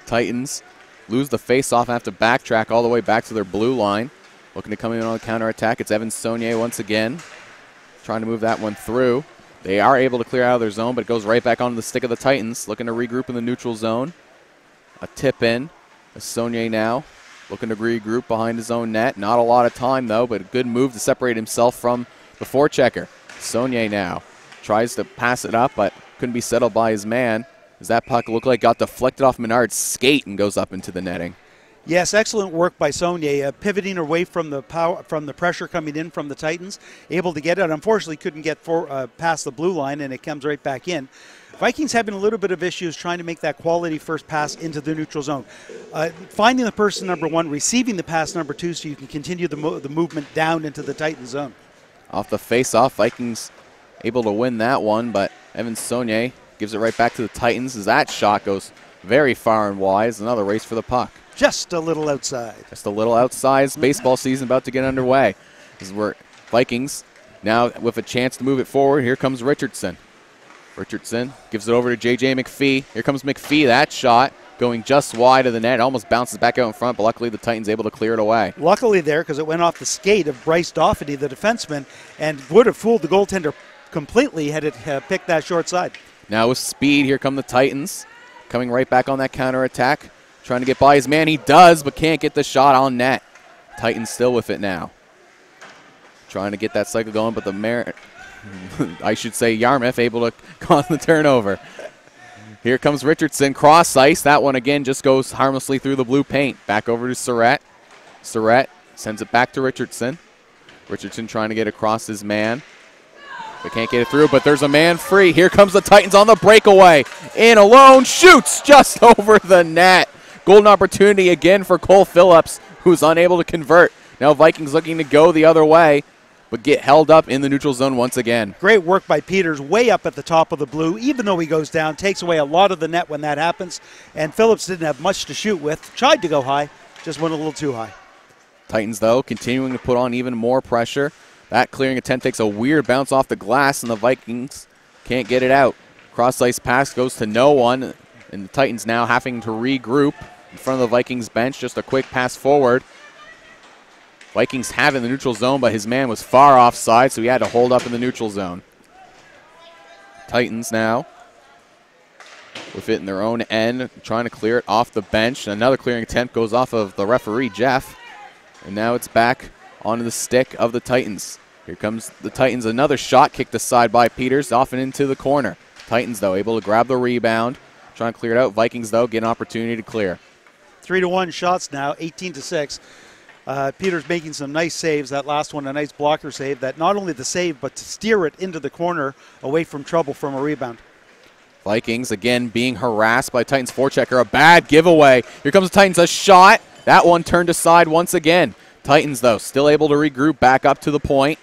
Titans lose the face-off, have to backtrack all the way back to their blue line. Looking to come in on the counterattack. It's Evan Saunier once again, trying to move that one through. They are able to clear out of their zone, but it goes right back onto the stick of the Titans, looking to regroup in the neutral zone. A tip in. Saunier now looking to regroup behind his own net. Not a lot of time, though, but a good move to separate himself from the forechecker. Saunier now tries to pass it up, but couldn't be settled by his man, as that puck looked like got deflected off Menard's skate and goes up into the netting. Yes, excellent work by Saunier, pivoting away from the pressure coming in from the Titans, able to get it. Unfortunately, couldn't get past the blue line, and it comes right back in. Vikings having a little bit of issues trying to make that quality first pass into the neutral zone. Finding the person, number 1, receiving the pass, number 2, so you can continue the movement down into the Titan zone. Off the face-off, Vikings able to win that one, but Evan Saunier gives it right back to the Titans as that shot goes very far and wide. It's another race for the puck. Just a little outside. Just a little outside. Baseball season about to get underway. This is where Vikings now with a chance to move it forward. Here comes Richardson. Richardson gives it over to J.J. McPhee. Here comes McPhee. That shot going just wide of the net. Almost bounces back out in front, but luckily the Titans able to clear it away. Luckily there, because it went off the skate of Bryce Dougherty, the defenseman, and would have fooled the goaltender completely had it picked that short side. Now with speed, here come the Titans. Coming right back on that counterattack. Trying to get by his man. He does, but can't get the shot on net. Titans still with it now. Trying to get that cycle going, but I should say Yarmouth able to cause the turnover. Here comes Richardson, cross ice. That one again just goes harmlessly through the blue paint. Back over to Surratt. Surratt sends it back to Richardson. Richardson trying to get across his man. They can't get it through, but there's a man free. Here comes the Titans on the breakaway. In alone, shoots just over the net. Golden opportunity again for Cole Phillips, who's unable to convert. Now Vikings looking to go the other way, but get held up in the neutral zone once again. Great work by Peters, way up at the top of the blue. Even though he goes down, takes away a lot of the net when that happens. And Phillips didn't have much to shoot with. Tried to go high, just went a little too high. Titans, though, continuing to put on even more pressure. That clearing attempt takes a weird bounce off the glass, and the Vikings can't get it out. Cross-ice pass goes to no one, and the Titans now having to regroup in front of the Vikings bench. Just a quick pass forward. Vikings have it in the neutral zone, but his man was far offside, so he had to hold up in the neutral zone. Titans now with it in their own end, trying to clear it off the bench. Another clearing attempt goes off of the referee, Jeff, and now it's back onto the stick of the Titans. Here comes the Titans. Another shot kicked aside by Peters, off and into the corner. Titans, though, able to grab the rebound. Trying to clear it out. Vikings, though, get an opportunity to clear. 3-1 shots now, 18-6. Peters making some nice saves. That last one, a nice blocker save. That not only the save, but to steer it into the corner away from trouble from a rebound. Vikings, again, being harassed by Titans forechecker. A bad giveaway. Here comes the Titans. A shot. That one turned aside once again. Titans, though, still able to regroup back up to the point.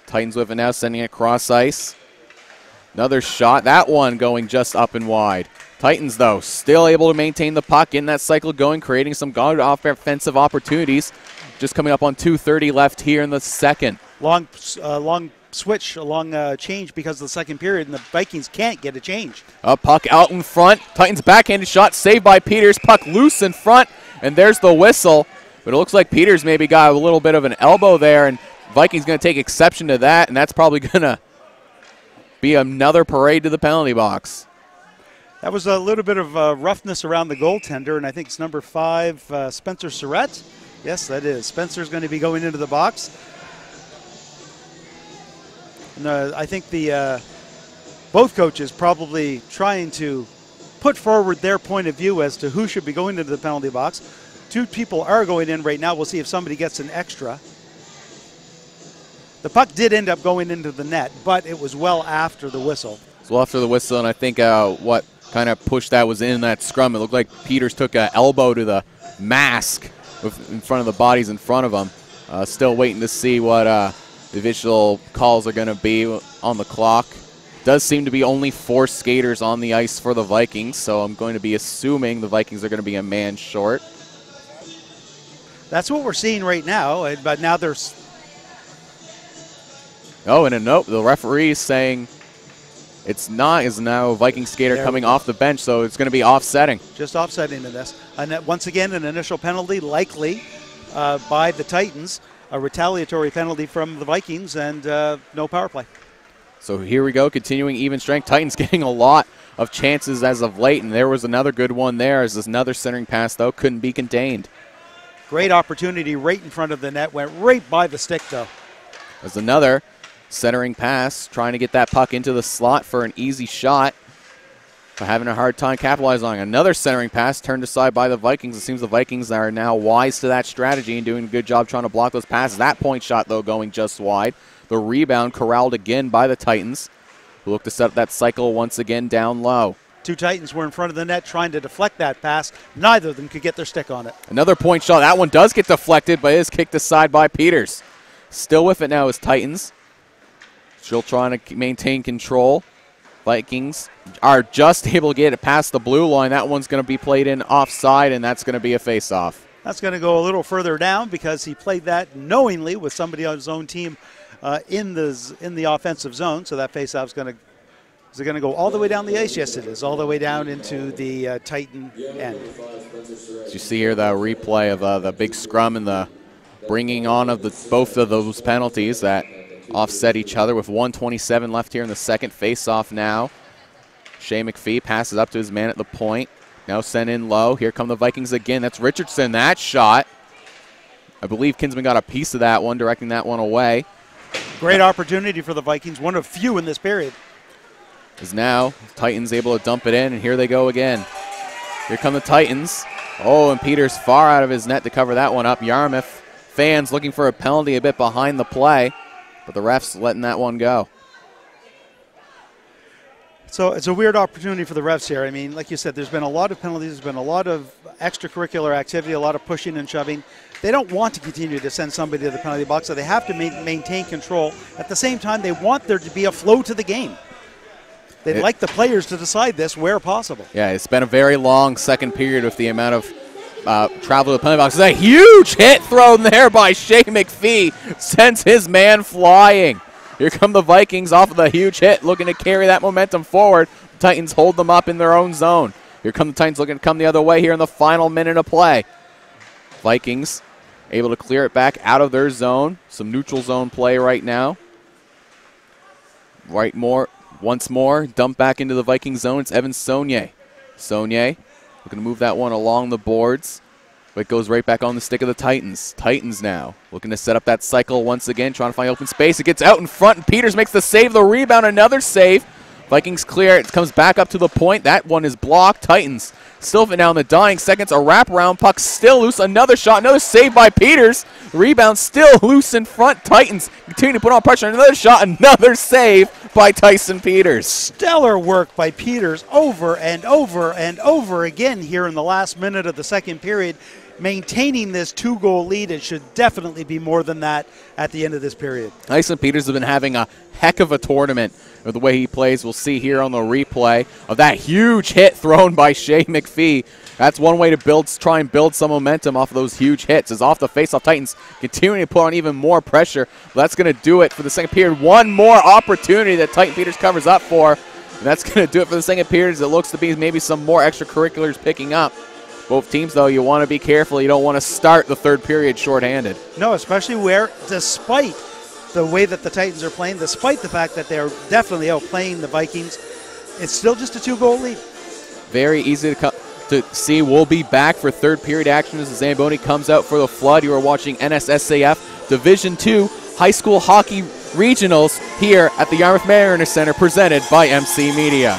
Titans with it now, sending it cross ice. Another shot. That one going just up and wide. Titans, though, still able to maintain the puck, getting that cycle going, creating some good offensive opportunities. Just coming up on 2:30 left here in the second. Long switch, a long change because of the second period, and the Vikings can't get a change. A puck out in front. Titans backhanded shot saved by Peters. Puck loose in front, and there's the whistle. But it looks like Peters maybe got a little bit of an elbow there, and Vikings going to take exception to that, and that's probably going to be another parade to the penalty box. That was a little bit of roughness around the goaltender, and I think it's number 5, Spencer Surratt. Yes, that is. Spencer's going to be going into the box. And, I think both coaches probably trying to put forward their point of view as to who should be going into the penalty box. 2 people are going in right now. We'll see if somebody gets an extra. The puck did end up going into the net, but it was well after the whistle. It's well after the whistle, and I think what kind of pushed that was in that scrum. It looked like Peters took an elbow to the mask in front of the bodies in front of him. Still waiting to see what the official calls are going to be on the clock. Does seem to be only 4 skaters on the ice for the Vikings, so I'm going to be assuming the Vikings are going to be a man short. That's what we're seeing right now, but now there's... Oh, and a note, the referee is saying it's not, is now a Viking skater coming off the bench, so it's going to be offsetting. Just offsetting to this. And once again, an initial penalty, likely by the Titans, a retaliatory penalty from the Vikings, and no power play. So here we go, continuing even strength. Titans getting a lot of chances as of late, and there was another good one there as this another centering pass, though, couldn't be contained. Great opportunity right in front of the net, went right by the stick, though. There's another centering pass, trying to get that puck into the slot for an easy shot, but having a hard time capitalizing on it. Another centering pass turned aside by the Vikings. It seems the Vikings are now wise to that strategy and doing a good job trying to block those passes. That point shot, though, going just wide. The rebound corralled again by the Titans, who look to set up that cycle once again down low. 2 Titans were in front of the net trying to deflect that pass. Neither of them could get their stick on it. Another point shot. That one does get deflected, but is kicked aside by Peters. Still with it now is Titans. Still trying to maintain control. Vikings are just able to get it past the blue line. That one's going to be played in offside, and that's going to be a face-off. That's going to go a little further down because he played that knowingly with somebody on his own team in the offensive zone. So that face-off is going to go all the way down the ice. Yes, it is, all the way down into the Titan end. As you see here, the replay of the big scrum and the bringing on of both of those penalties that offset each other with 1:27 left here in the second. Face-off now. Shea McPhee passes up to his man at the point. Now sent in low. Here come the Vikings again. That's Richardson. That shot. I believe Kinsman got a piece of that one, directing that one away. Great opportunity for the Vikings. One of few in this period. Is now Titans able to dump it in, and here they go again. Here come the Titans. Oh, and Peters far out of his net to cover that one up. Yarmouth fans looking for a penalty a bit behind the play, but the refs letting that one go. So it's a weird opportunity for the refs here. I mean, like you said, there's been a lot of penalties. There's been a lot of extracurricular activity, a lot of pushing and shoving. They don't want to continue to send somebody to the penalty box, so they have to maintain control. At the same time, they want there to be a flow to the game. They'd like the players to decide this where possible. Yeah, it's been a very long second period with the amount of travel to the penalty box. It's a huge hit thrown there by Shea McPhee. Sends his man flying. Here come the Vikings off of the huge hit, looking to carry that momentum forward. The Titans hold them up in their own zone. Here come the Titans looking to come the other way here in the final minute of play. Vikings able to clear it back out of their zone. Some neutral zone play right now. Once more, dump back into the Viking zone. It's Evan Saunier. Saunier looking to move that one along the boards, but it goes right back on the stick of the Titans. Titans now looking to set up that cycle once again, trying to find open space. It gets out in front, and Peters makes the save, the rebound, another save. Vikings clear. It comes back up to the point. That one is blocked. Titans still now in the dying seconds. A wraparound puck still loose. Another shot. Another save by Peters. Rebound still loose in front. Titans continue to put on pressure. Another shot. Another save by Tyson Peters. Stellar work by Peters over and over and over again here in the last minute of the second period, maintaining this 2-goal lead. It should definitely be more than that at the end of this period. Tyson Peters has been having a heck of a tournament with the way he plays. We'll see here on the replay of that huge hit thrown by Shea McPhee. That's one way to try and build some momentum off of those huge hits. As off the face-off, Titans continuing to put on even more pressure. But that's going to do it for the second period. One more opportunity that Titan Peters covers up for. And that's going to do it for the second period, as it looks to be maybe some more extracurriculars picking up. Both teams, though, you want to be careful. You don't want to start the third period shorthanded. No, especially where, despite the way that the Titans are playing, despite the fact that they're definitely outplaying the Vikings, it's still just a 2-goal lead. Very easy to see. We'll be back for third period action as the Zamboni comes out for the Flood. You are watching NSSAF Division 2 High School Hockey Regionals here at the Yarmouth Mariner Center, presented by MC Media.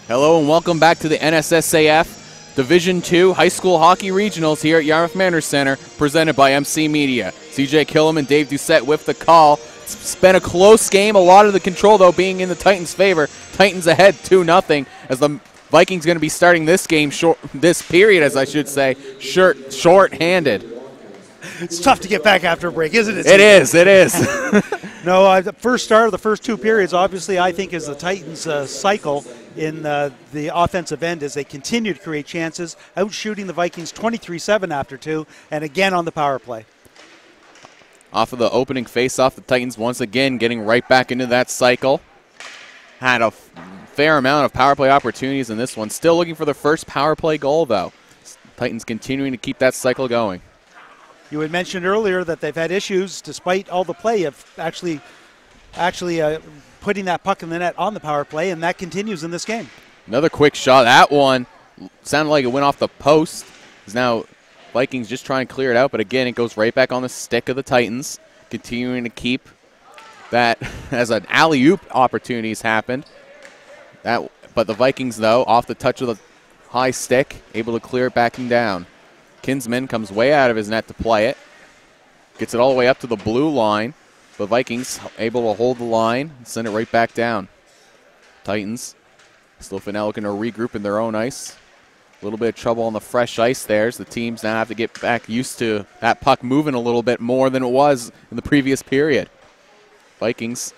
Hello and welcome back to the NSSAF Div2 High School Hockey Regionals here at Yarmouth Manor Center, presented by MC Media. CJ Killam and Dave Doucette with the call. It's been a close game, a lot of the control though being in the Titans' favor. Titans ahead 2-0 as the Vikings going to be starting this game, this period as I should say, short-handed. It's tough to get back after a break, isn't it? It is. No, the first start of the first two periods, obviously, I think is the Titans' cycle in the offensive end as they continue to create chances, out-shooting the Vikings 23-7 after two, and again on the power play. Off of the opening face-off, the Titans once again getting right back into that cycle. Had a fair amount of power play opportunities in this one. Still looking for the first power play goal, though. Titans continuing to keep that cycle going. You had mentioned earlier that they've had issues, despite all the play, of actually putting that puck in the net on the power play, and that continues in this game. Another quick shot. That one sounded like it went off the post. Is now Vikings just trying to clear it out, but again, it goes right back on the stick of the Titans, continuing to keep that as an alley-oop opportunities happened. But the Vikings, though, off the touch of the high stick, able to clear it back and down. Kinsman comes way out of his net to play it. Gets it all the way up to the blue line. The Vikings able to hold the line and send it right back down. Titans still for now looking to regroup in their own ice. A little bit of trouble on the fresh ice there as the teams now have to get back used to that puck moving a little bit more than it was in the previous period. Vikings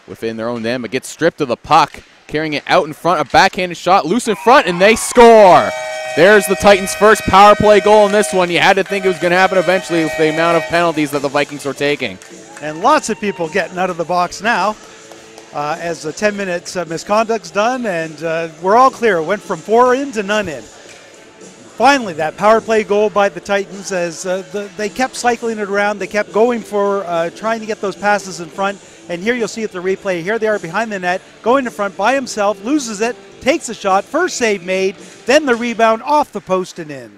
within their own end, but get stripped of the puck. Carrying it out in front, a backhanded shot, loose in front, and they score! There's the Titans' first power play goal in this one. You had to think it was going to happen eventually with the amount of penalties that the Vikings were taking. And lots of people getting out of the box now as the 10 minutes misconduct's done, and we're all clear. It went from 4 in to none in. Finally, that power play goal by the Titans as they kept cycling it around. They kept going for trying to get those passes in front. And here you'll see at the replay, here they are behind the net, going in front by himself, loses it, takes a shot, first save made, then the rebound off the post and in.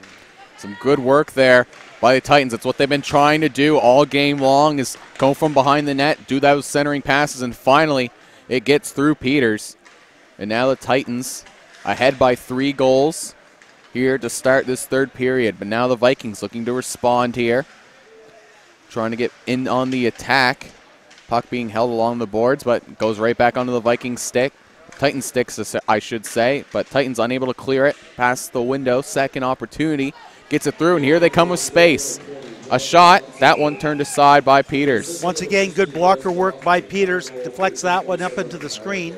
Some good work there by the Titans. That's what they've been trying to do all game long, is go from behind the net, do those centering passes, and finally it gets through Peters. And now the Titans ahead by 3 goals here to start this third period. But now the Vikings looking to respond here, trying to get in on the attack. Puck being held along the boards, but goes right back onto the Vikings stick. Titans sticks, I should say, but Titans unable to clear it past the window. Second opportunity, gets it through, and here they come with space. A shot, that one turned aside by Peters. Once again, good blocker work by Peters. Deflects that one up into the screen.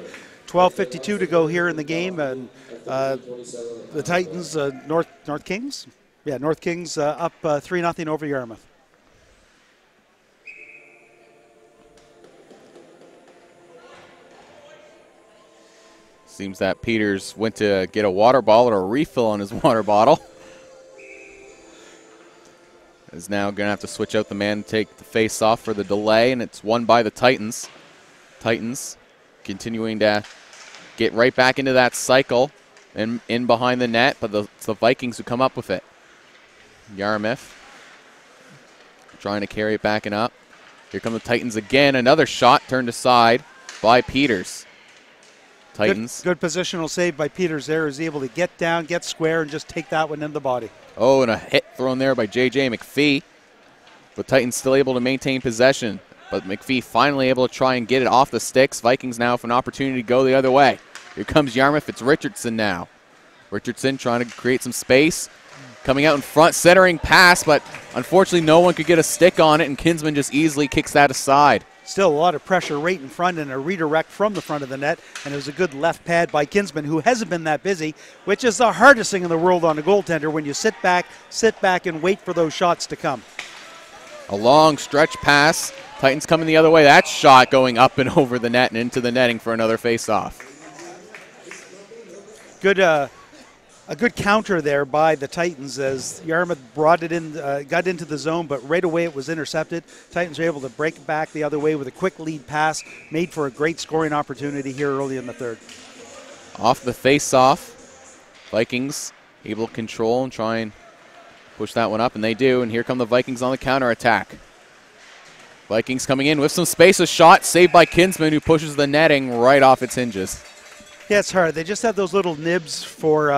12:52 to go here in the game, and the Titans, North Kings? Yeah, North Kings up 3-0 over Yarmouth. Seems that Peters went to get a water bottle or a refill on his water bottle. Is now going to have to switch out the man, take the face off for the delay, and it's won by the Titans. Titans continuing to get right back into that cycle and in behind the net, but it's the Vikings who come up with it. Yarmouth trying to carry it back and up. Here come the Titans again. Another shot turned aside by Peters. Titans. Good positional save by Peters there. Is able to get down, get square, and just take that one in the body. Oh, and a hit thrown there by J.J. McPhee. But Titans still able to maintain possession. But McPhee finally able to try and get it off the sticks. Vikings now have an opportunity to go the other way. Here comes Yarmouth. It's Richardson now. Richardson trying to create some space. Coming out in front, centering pass, but unfortunately no one could get a stick on it, and Kinsman just easily kicks that aside. Still a lot of pressure right in front and a redirect from the front of the net, and it was a good left pad by Kinsman, who hasn't been that busy, which is the hardest thing in the world on a goaltender when you sit back and wait for those shots to come. A long stretch pass. Titans coming the other way. That shot going up and over the net and into the netting for another face-off. A good counter there by the Titans as Yarmouth brought it in, got into the zone, but right away it was intercepted. Titans were able to break it back the other way with a quick lead pass, made for a great scoring opportunity here early in the third. Off the face-off, Vikings able to control and try and push that one up, and they do, and here come the Vikings on the counterattack. Vikings coming in with some space, a shot saved by Kinsman, who pushes the netting right off its hinges. Yeah, it's hard. They just have those little nibs for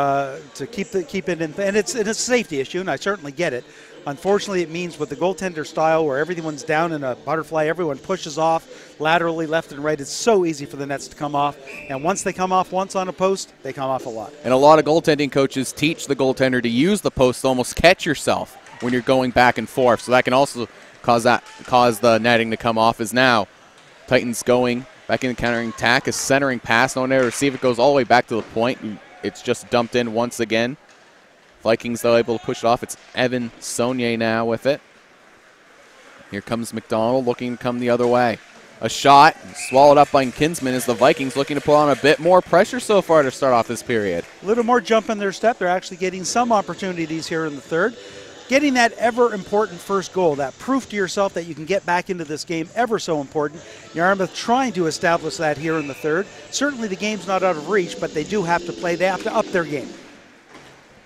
to keep it in, and it's a safety issue, and I certainly get it. Unfortunately, it means with the goaltender style where everyone's down in a butterfly, everyone pushes off laterally, left and right. It's so easy for the nets to come off, and once they come off once on a post, they come off a lot. And a lot of goaltending coaches teach the goaltender to use the post to almost catch yourself when you're going back and forth. So that can also cause the netting to come off. As now Titans going back in the countering attack, a centering pass, no one there to receive it, goes all the way back to the point. It's just dumped in once again. Vikings, though, able to push it off. It's Evan Saunier now with it. Here comes McDonald looking to come the other way. A shot swallowed up by Kinsman as the Vikings looking to put on a bit more pressure so far to start off this period. A little more jump in their step. They're actually getting some opportunities here in the third. Getting that ever important first goal, that proof to yourself that you can get back into this game, ever so important. Yarmouth trying to establish that here in the third. Certainly the game's not out of reach, but they do have to play. They have to up their game.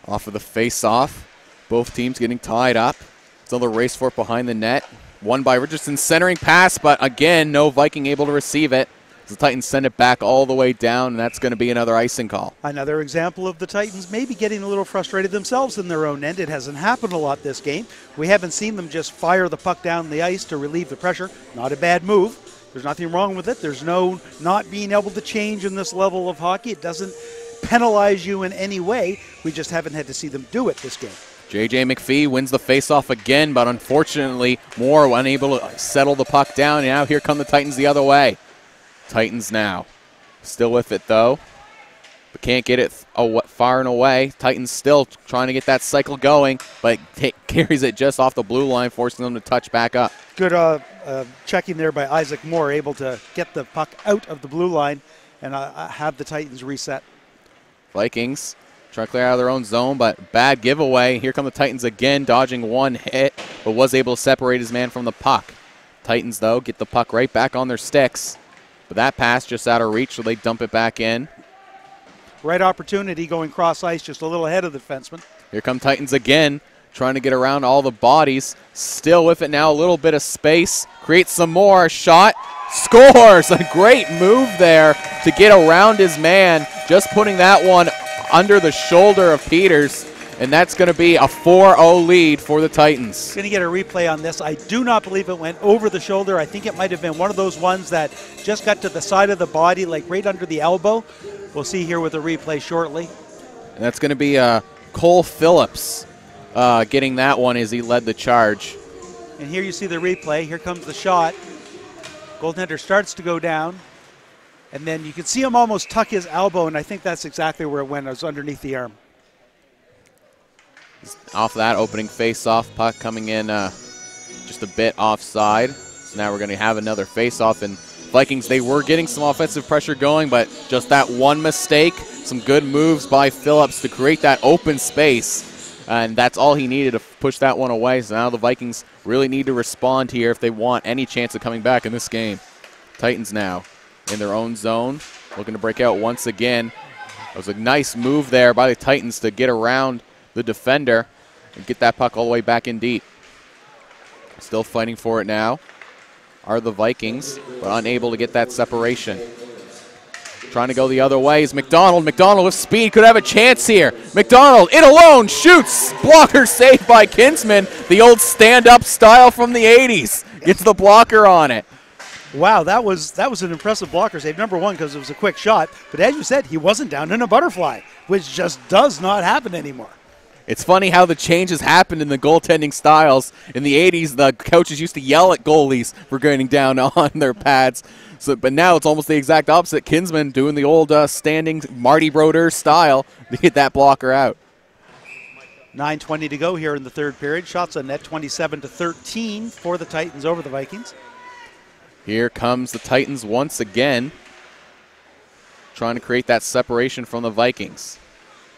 Off of the face-off, both teams getting tied up. Still the race for it behind the net. Won by Richardson, centering pass, but again, no Viking able to receive it. The Titans send it back all the way down, and that's going to be another icing call. Another example of the Titans maybe getting a little frustrated themselves in their own end. It hasn't happened a lot this game. We haven't seen them just fire the puck down the ice to relieve the pressure. Not a bad move. There's nothing wrong with it. There's no not being able to change in this level of hockey. It doesn't penalize you in any way. We just haven't had to see them do it this game. J.J. McPhee wins the faceoff again, but unfortunately Moore unable to settle the puck down, and now here come the Titans the other way. Titans now still with it, though, but can't get it far and away. Titans still trying to get that cycle going, but carries it just off the blue line, forcing them to touch back up. Good checking there by Isaac Moore, able to get the puck out of the blue line and have the Titans reset. Vikings trying to clear out of their own zone, but bad giveaway. Here come the Titans again, dodging one hit, but was able to separate his man from the puck. Titans, though, get the puck right back on their sticks, but that pass just out of reach, so they dump it back in. Right opportunity going cross ice, just a little ahead of the defenseman. Here come Titans again, trying to get around all the bodies. Still with it now, a little bit of space. Creates some more, shot, scores! A great move there to get around his man, just putting that one under the shoulder of Peters, and that's going to be a 4-0 lead for the Titans. Going to get a replay on this. I do not believe it went over the shoulder. I think it might have been one of those ones that just got to the side of the body, like right under the elbow. We'll see here with a replay shortly. And that's going to be Cole Phillips getting that one as he led the charge. And here you see the replay. Here comes the shot. Goaltender starts to go down. And then you can see him almost tuck his elbow, and I think that's exactly where it went. It was underneath the arm. Off that opening face-off, puck coming in just a bit offside. So now we're going to have another face-off. And Vikings, they were getting some offensive pressure going, but just that one mistake, some good moves by Phillips to create that open space. And that's all he needed to push that one away. So now the Vikings really need to respond here if they want any chance of coming back in this game. Titans now in their own zone, looking to break out once again. It was a nice move there by the Titans to get around the defender and get that puck all the way back in deep. Still fighting for it now are the Vikings, but unable to get that separation. Trying to go the other way is McDonald. McDonald with speed could have a chance here. McDonald in alone, shoots. Blocker saved by Kinsman. The old stand-up style from the 80s. Gets the blocker on it. Wow, that was an impressive blocker save. Number one, because it was a quick shot. But as you said, he wasn't down in a butterfly, which just does not happen anymore. It's funny how the changes happened in the goaltending styles. In the 80s, the coaches used to yell at goalies for getting down on their pads. But now it's almost the exact opposite. Kinsman doing the old standing Marty Brodeur style to get that blocker out. 9:20 to go here in the third period. Shots on net 27-13 for the Titans over the Vikings. Here comes the Titans once again, trying to create that separation from the Vikings.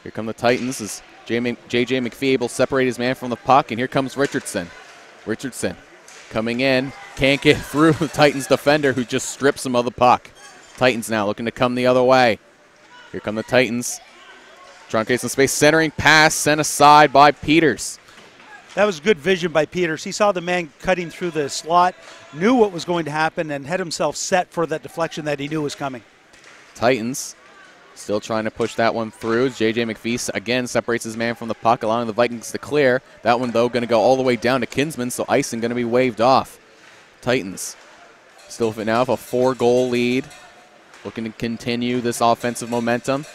Here come the Titans as J.J. McPhee able to separate his man from the puck, and here comes Richardson. Richardson coming in, can't get through the Titans defender who just strips him of the puck. Titans now looking to come the other way. Here come the Titans, trying to create some space, centering pass sent aside by Peters. That was good vision by Peters. He saw the man cutting through the slot, knew what was going to happen, and had himself set for that deflection that he knew was coming. Titans Still trying to push that one through. J.J. McPhee again separates his man from the puck, allowing the Vikings to clear. That one, though, going to go all the way down to Kinsman, so icing going to be waved off. Titans still now have a 4-goal lead. Looking to continue this offensive momentum.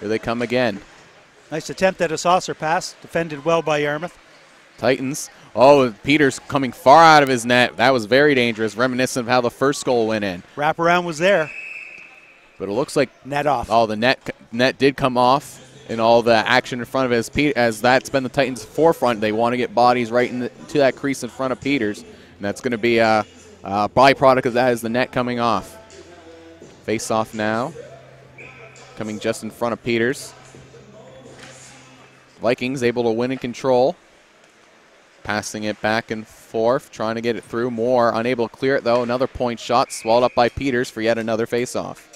Here they come again. Nice attempt at a saucer pass. Defended well by Yarmouth. Titans. Oh, Peters coming far out of his net. That was very dangerous, reminiscent of how the first goal went in. Wraparound was there. But it looks like net off. Oh, the net did come off in all the action in front of it, as that's been the Titans' forefront. They want to get bodies right into that crease in front of Peters, and that's going to be a byproduct of that is the net coming off. Face off now, coming just in front of Peters. Vikings able to win and control. Passing it back and forth, trying to get it through. Moore unable to clear it, though. Another point shot swallowed up by Peters for yet another face-off.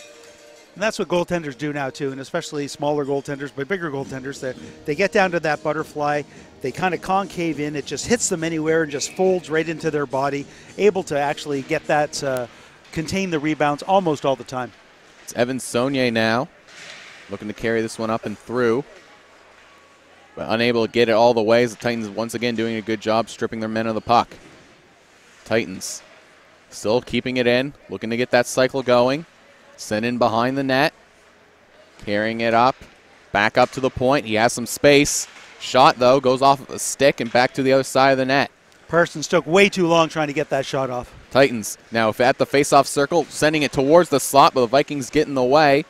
And that's what goaltenders do now, too, and especially smaller goaltenders, but bigger goaltenders. They get down to that butterfly. They kind of concave in. It just hits them anywhere and just folds right into their body, able to actually get that, contain the rebounds almost all the time. It's Evan Saunier now, looking to carry this one up and through, but unable to get it all the way as the Titans once again doing a good job stripping their men of the puck. Titans still keeping it in, looking to get that cycle going. Sent in behind the net, carrying it up, back up to the point. He has some space. Shot, though, goes off of a stick and back to the other side of the net. Parsons took way too long trying to get that shot off. Titans now if at the face-off circle, sending it towards the slot, but the Vikings get in the way.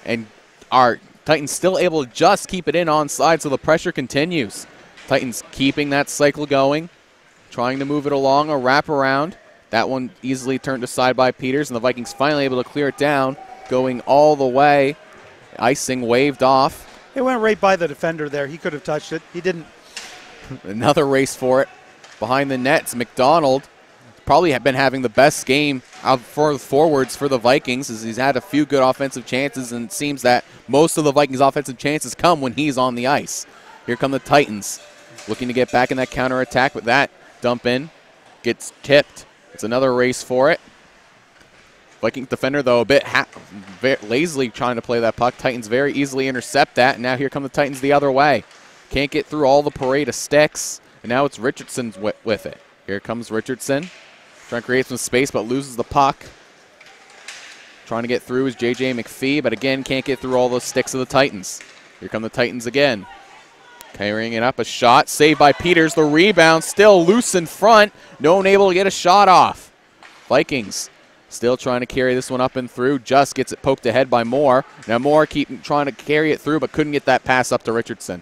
And our Titans still able to just keep it in onside, so the pressure continues. Titans keeping that cycle going, trying to move it along, a wraparound. That one easily turned aside by Peters, and the Vikings finally able to clear it down, going all the way. Icing waved off. It went right by the defender there. He could have touched it. He didn't. Another race for it. Behind the nets, McDonald probably have been having the best game out for the forwards for the Vikings, as he's had a few good offensive chances, and it seems that most of the Vikings' offensive chances come when he's on the ice. Here come the Titans, looking to get back in that counterattack, but that dump in gets tipped. It's another race for it. Viking defender, though, a bit lazily trying to play that puck. Titans very easily intercept that, and now here come the Titans the other way. Can't get through all the parade of sticks, and now it's Richardson with it. Here comes Richardson, trying to create some space, but loses the puck. Trying to get through is J.J. McPhee, but again, can't get through all those sticks of the Titans. Here come the Titans again. Carrying it up, a shot, saved by Peters. The rebound still loose in front. No one able to get a shot off. Vikings still trying to carry this one up and through. Just gets it poked ahead by Moore. Now Moore keep trying to carry it through, but couldn't get that pass up to Richardson.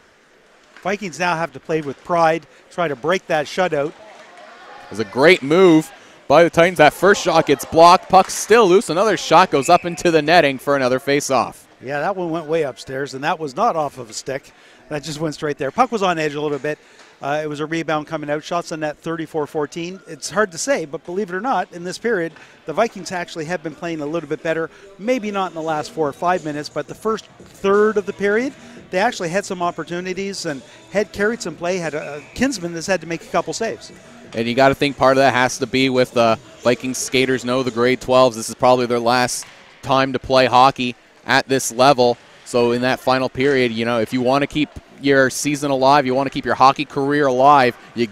Vikings now have to play with pride, try to break that shutout. It was a great move by the Titans. That first shot gets blocked. Puck still loose. Another shot goes up into the netting for another face-off. Yeah, that one went way upstairs, and that was not off of a stick. That just went straight there. Puck was on edge a little bit. It was a rebound coming out. Shots on net 34-14. It's hard to say, but believe it or not, in this period, the Vikings actually have been playing a little bit better. Maybe not in the last 4 or 5 minutes, but the first third of the period, they actually had some opportunities and had carried some play. Had a Kinsman that's had to make a couple saves. And you got to think part of that has to be with the Vikings skaters know the grade 12s. This is probably their last time to play hockey at this level. So in that final period, you know, if you want to keep your season alive, you want to keep your hockey career alive, you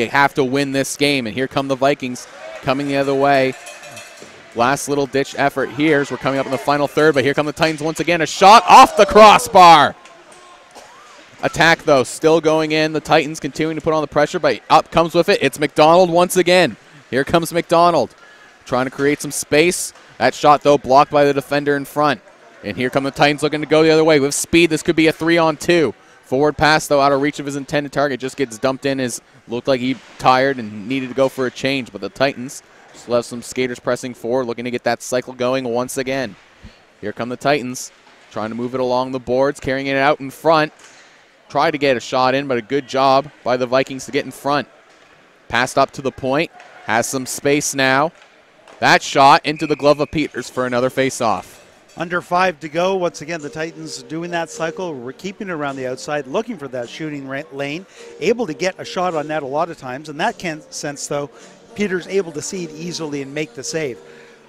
have to win this game. And here come the Vikings coming the other way. Last little ditch effort here as we're coming up in the final third, but here come the Titans once again. A shot off the crossbar. Attack, though, still going in. The Titans continuing to put on the pressure, but up comes with it. It's McDonald once again. Here comes McDonald trying to create some space. That shot, though, blocked by the defender in front. And here come the Titans looking to go the other way. With speed, this could be a 3-on-2. Forward pass, though, out of reach of his intended target. Just gets dumped in. Looked like he tired and needed to go for a change. But the Titans still have some skaters pressing forward, looking to get that cycle going once again. Here come the Titans, trying to move it along the boards, carrying it out in front. Tried to get a shot in, but a good job by the Vikings to get in front. Passed up to the point. Has some space now. That shot into the glove of Peters for another face-off. Under 5 to go. Once again, the Titans doing that cycle. We're keeping it around the outside, looking for that shooting lane. Able to get a shot on net a lot of times. In that sense, though, Peters able to see it easily and make the save.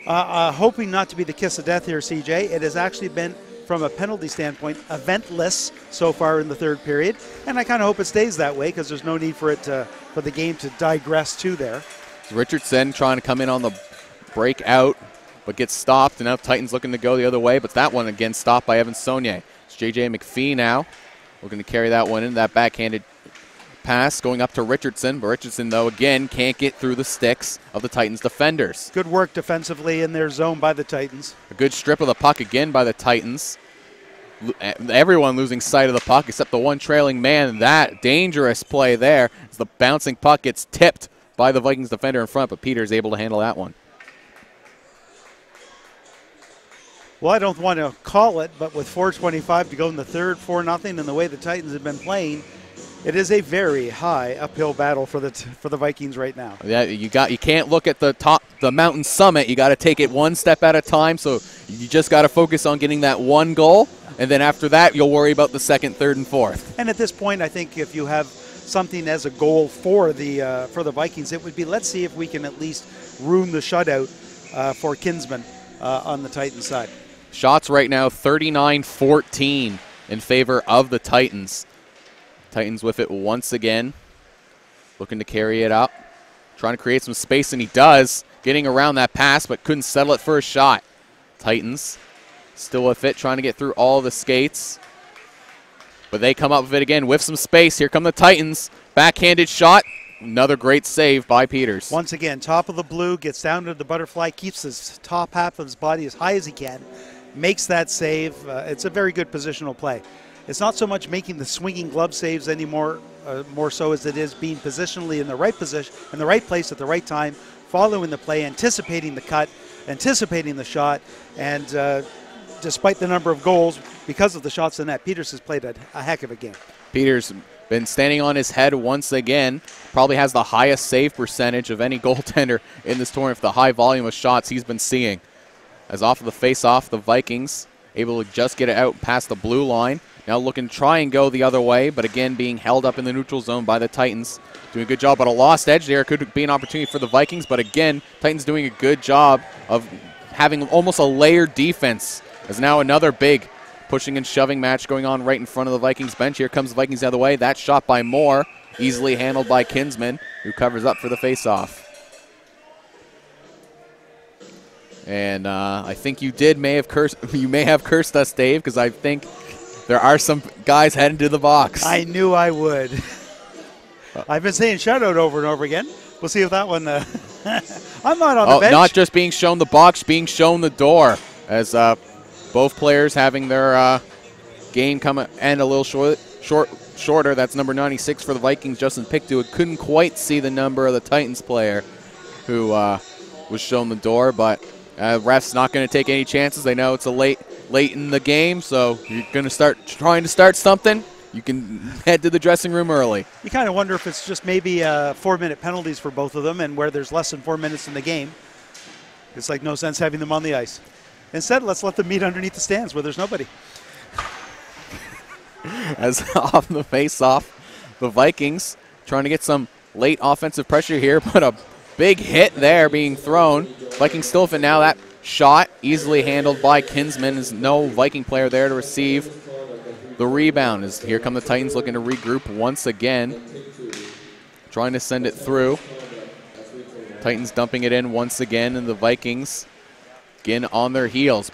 Hoping not to be the kiss of death here, CJ. It has actually been, from a penalty standpoint, eventless so far in the third period, and I kind of hope it stays that way because there's no need for it for the game to digress to there. Richardson trying to come in on the break out, but gets stopped, and now Titans looking to go the other way, but that one again stopped by Evan Saunier. It's J.J. McPhee now looking to carry that one in, that backhanded pass going up to Richardson, but Richardson, though, again, can't get through the sticks of the Titans defenders. Good work defensively in their zone by the Titans. A good strip of the puck again by the Titans. Everyone losing sight of the puck except the one trailing man. That dangerous play there as the bouncing puck gets tipped by the Vikings defender in front, but Peter is able to handle that one. Well, I don't want to call it, but with 4:25 to go in the third, 4-0, and the way the Titans have been playing, it is a very high uphill battle for the Vikings right now. Yeah, you can't look at the mountain summit. You got to take it one step at a time. So you just got to focus on getting that one goal, and then after that, you'll worry about the second, third, and fourth. And at this point, I think if you have something as a goal for the Vikings, it would be, let's see if we can at least ruin the shutout for Kinsman on the Titans side. Shots right now 39-14 in favor of the Titans. Titans with it once again, looking to carry it up, trying to create some space, and he does, getting around that pass, but couldn't settle it for a shot. Titans still with it, trying to get through all the skates, but they come up with it again with some space. Here come the Titans, backhanded shot, another great save by Peters. Once again, top of the blue, gets down to the butterfly, keeps his top half of his body as high as he can, makes that save. It's a very good positional play. It's not so much making the swinging glove saves anymore, more so as it is being positionally in the right position, in the right place at the right time, following the play, anticipating the cut, anticipating the shot, and despite the number of goals, because of the shots in net, Peters has played a heck of a game. Peters been standing on his head once again, probably has the highest save percentage of any goaltender in this tournament for the high volume of shots he's been seeing. As off of the face-off, the Vikings able to just get it out past the blue line. Now looking to try and go the other way, but again being held up in the neutral zone by the Titans. Doing a good job, but a lost edge there could be an opportunity for the Vikings, but again, Titans doing a good job of having almost a layered defense. As now another big pushing and shoving match going on right in front of the Vikings bench. Here comes the Vikings the other way. That shot by Moore, easily handled by Kinsman, who covers up for the faceoff. And I think you may have cursed us, Dave, because I think there are some guys heading to the box. I knew I would. I've been saying shutout over and over again. We'll see if that one. I'm not on the bench. Not just being shown the box, being shown the door. As both players having their game come end a little shorter. That's number 96 for the Vikings, Justin Pickdew. Couldn't quite see the number of the Titans player who was shown the door, but ref's not going to take any chances. They know it's a late in the game, so you're going to trying to start something. You can head to the dressing room early. You kind of wonder if it's just maybe 4-minute penalties for both of them, and where there's less than 4 minutes in the game, it's like no sense having them on the ice. Instead, let's let them meet underneath the stands where there's nobody. As off the face-off, the Vikings trying to get some late offensive pressure here, but a big hit there being thrown. Vikings still with it now. That shot easily handled by Kinsman. There's no Viking player there to receive the rebound. As here come the Titans looking to regroup once again, trying to send it through. Titans dumping it in once again, and the Vikings again on their heels.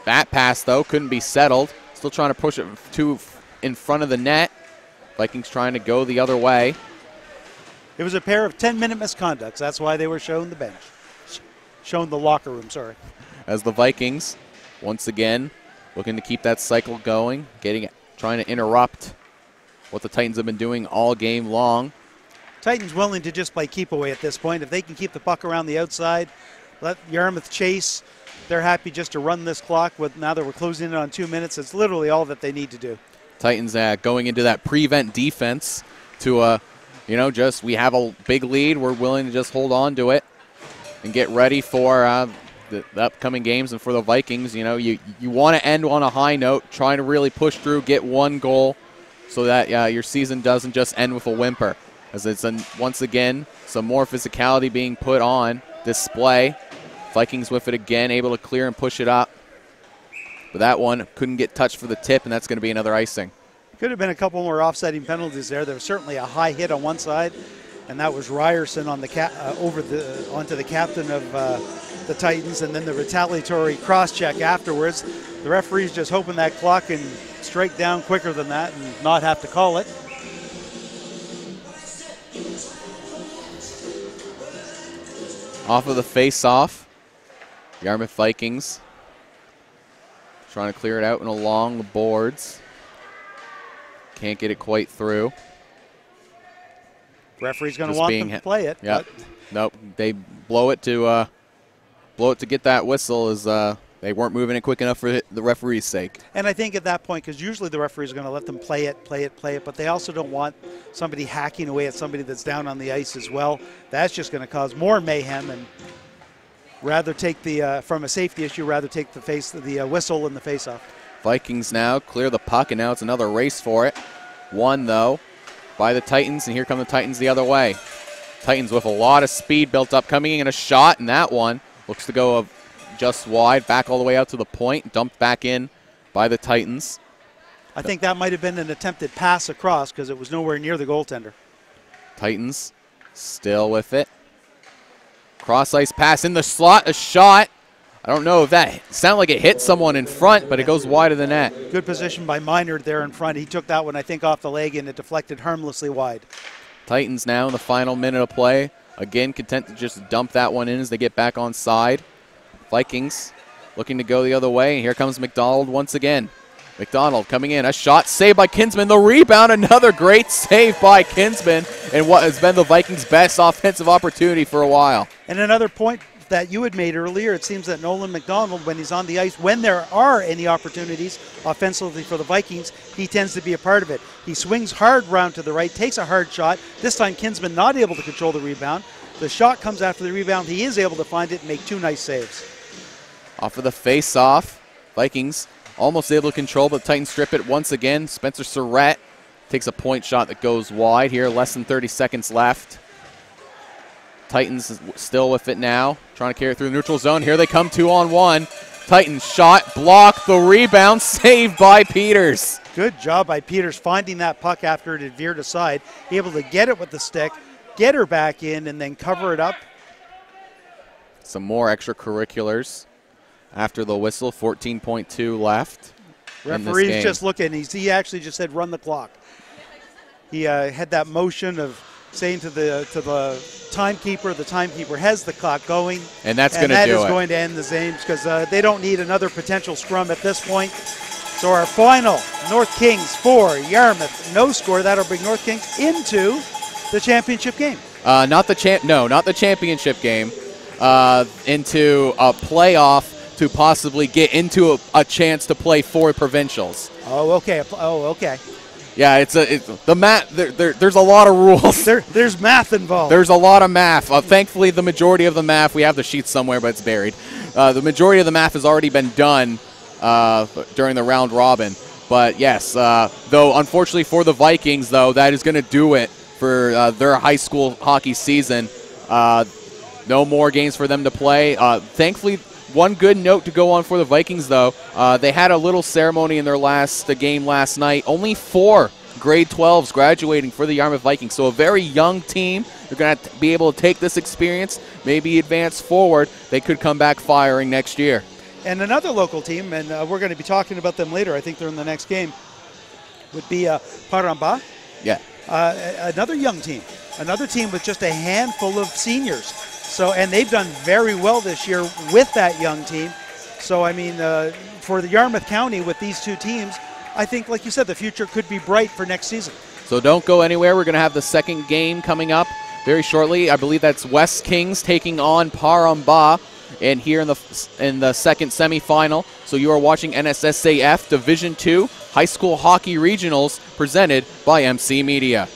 That pass, though, couldn't be settled. Still trying to push it in front of the net. Vikings trying to go the other way. It was a pair of 10-minute misconducts. That's why they were shown the bench. Shown the locker room, sorry. As the Vikings, once again, looking to keep that cycle going, trying to interrupt what the Titans have been doing all game long. Titans willing to just play keep away at this point. If they can keep the puck around the outside, let Yarmouth chase, they're happy just to run this clock. Now that we're closing in on 2 minutes, it's literally all that they need to do. Titans going into that prevent defense to, we have a big lead. We're willing to just hold on to it and get ready for the upcoming games. And for the Vikings, you want to end on a high note, trying to really push through, get one goal so that your season doesn't just end with a whimper. As it's once again some more physicality being put on display Vikings with it again, able to clear and push it up. But that one couldn't get touched for the tip, and that's going to be another icing. Could have been a couple more offsetting penalties there. There was certainly a high hit on one side, and that was Ryerson on the onto the captain of the Titans, and then the retaliatory cross-check afterwards. The referee's just hoping that clock can strike down quicker than that and not have to call it. Off of the face-off, Yarmouth Vikings trying to clear it out and along the boards. Can't get it quite through. Referee's going to want them to play it. Yep. Nope. They blow it to get that whistle as they weren't moving it quick enough for the referee's sake. And I think at that point, because usually the referee's going to let them play it, but they also don't want somebody hacking away at somebody that's down on the ice as well. That's just going to cause more mayhem, and rather take the from a safety issue, rather take the whistle and the face-off. Vikings now clear the puck, and now it's another race for it. Won, though, by the Titans, and here come the Titans the other way. Titans with a lot of speed built up, coming in a shot, and that one looks to go just wide, back all the way out to the point, dumped back in by the Titans. I think that might have been an attempted pass across because it was nowhere near the goaltender. Titans still with it. Cross-ice pass in the slot, a shot. I don't know if that sounded like it hit someone in front, but it goes wide of the net. Good position by Minard there in front. He took that one, I think, off the leg, and it deflected harmlessly wide. Titans now in the final minute of play. Again, content to just dump that one in as they get back on side. Vikings looking to go the other way. And here comes McDonald once again. McDonald coming in. A shot saved by Kinsman. The rebound, another great save by Kinsman, and what has been the Vikings' best offensive opportunity for a while. And another point that you had made earlier, it seems that Nolan McDonald, when he's on the ice, when there are any opportunities offensively for the Vikings, he tends to be a part of it. He swings hard round to the right, takes a hard shot. This time Kinsman not able to control the rebound. The shot comes after the rebound. He is able to find it and make two nice saves. Off of the face-off, Vikings almost able to control, but the Titans strip it once again. Spencer Surratt takes a point shot that goes wide here, less than 30 seconds left. Titans is still with it now, trying to carry it through the neutral zone. Here they come, 2-on-1. Titans shot, blocked, the rebound, saved by Peters. Good job by Peters finding that puck after it had veered aside, able to get it with the stick, get her back in, and then cover it up. Some more extracurriculars after the whistle, 14.2 left. Referee's just looking. He actually just said run the clock. He had that motion of saying to the timekeeper has the clock going. And that's going to do it. And that is going to end the games because they don't need another potential scrum at this point. So our final, North Kings 4, Yarmouth no score. That'll bring North Kings into the championship game. Not the championship game. Into a playoff to possibly get into a chance to play for provincials. Oh, okay. Yeah, the math. There's a lot of rules. There's math involved. There's a lot of math. Thankfully, the majority of the math, we have the sheets somewhere, but it's buried. The majority of the math has already been done during the round robin. But yes, though unfortunately for the Vikings, though, that is going to do it for their high school hockey season. No more games for them to play. Thankfully, one good note to go on for the Vikings, though, they had a little ceremony in their last game last night. Only 4 grade 12s graduating for the Yarmouth Vikings, so a very young team. They're going to be able to take this experience, maybe advance forward. They could come back firing next year. And another local team, and we're going to be talking about them later, I think they're in the next game, would be Paramba. Yeah. Another young team, another team with just a handful of seniors. So, and they've done very well this year with that young team. So, I mean, for the Yarmouth County with these two teams, I think, like you said, the future could be bright for next season. So don't go anywhere. We're going to have the second game coming up very shortly. I believe that's West Kings taking on Paramba, and here in the second semifinal. So you are watching NSSAF Division 2 High School Hockey Regionals presented by MC Media.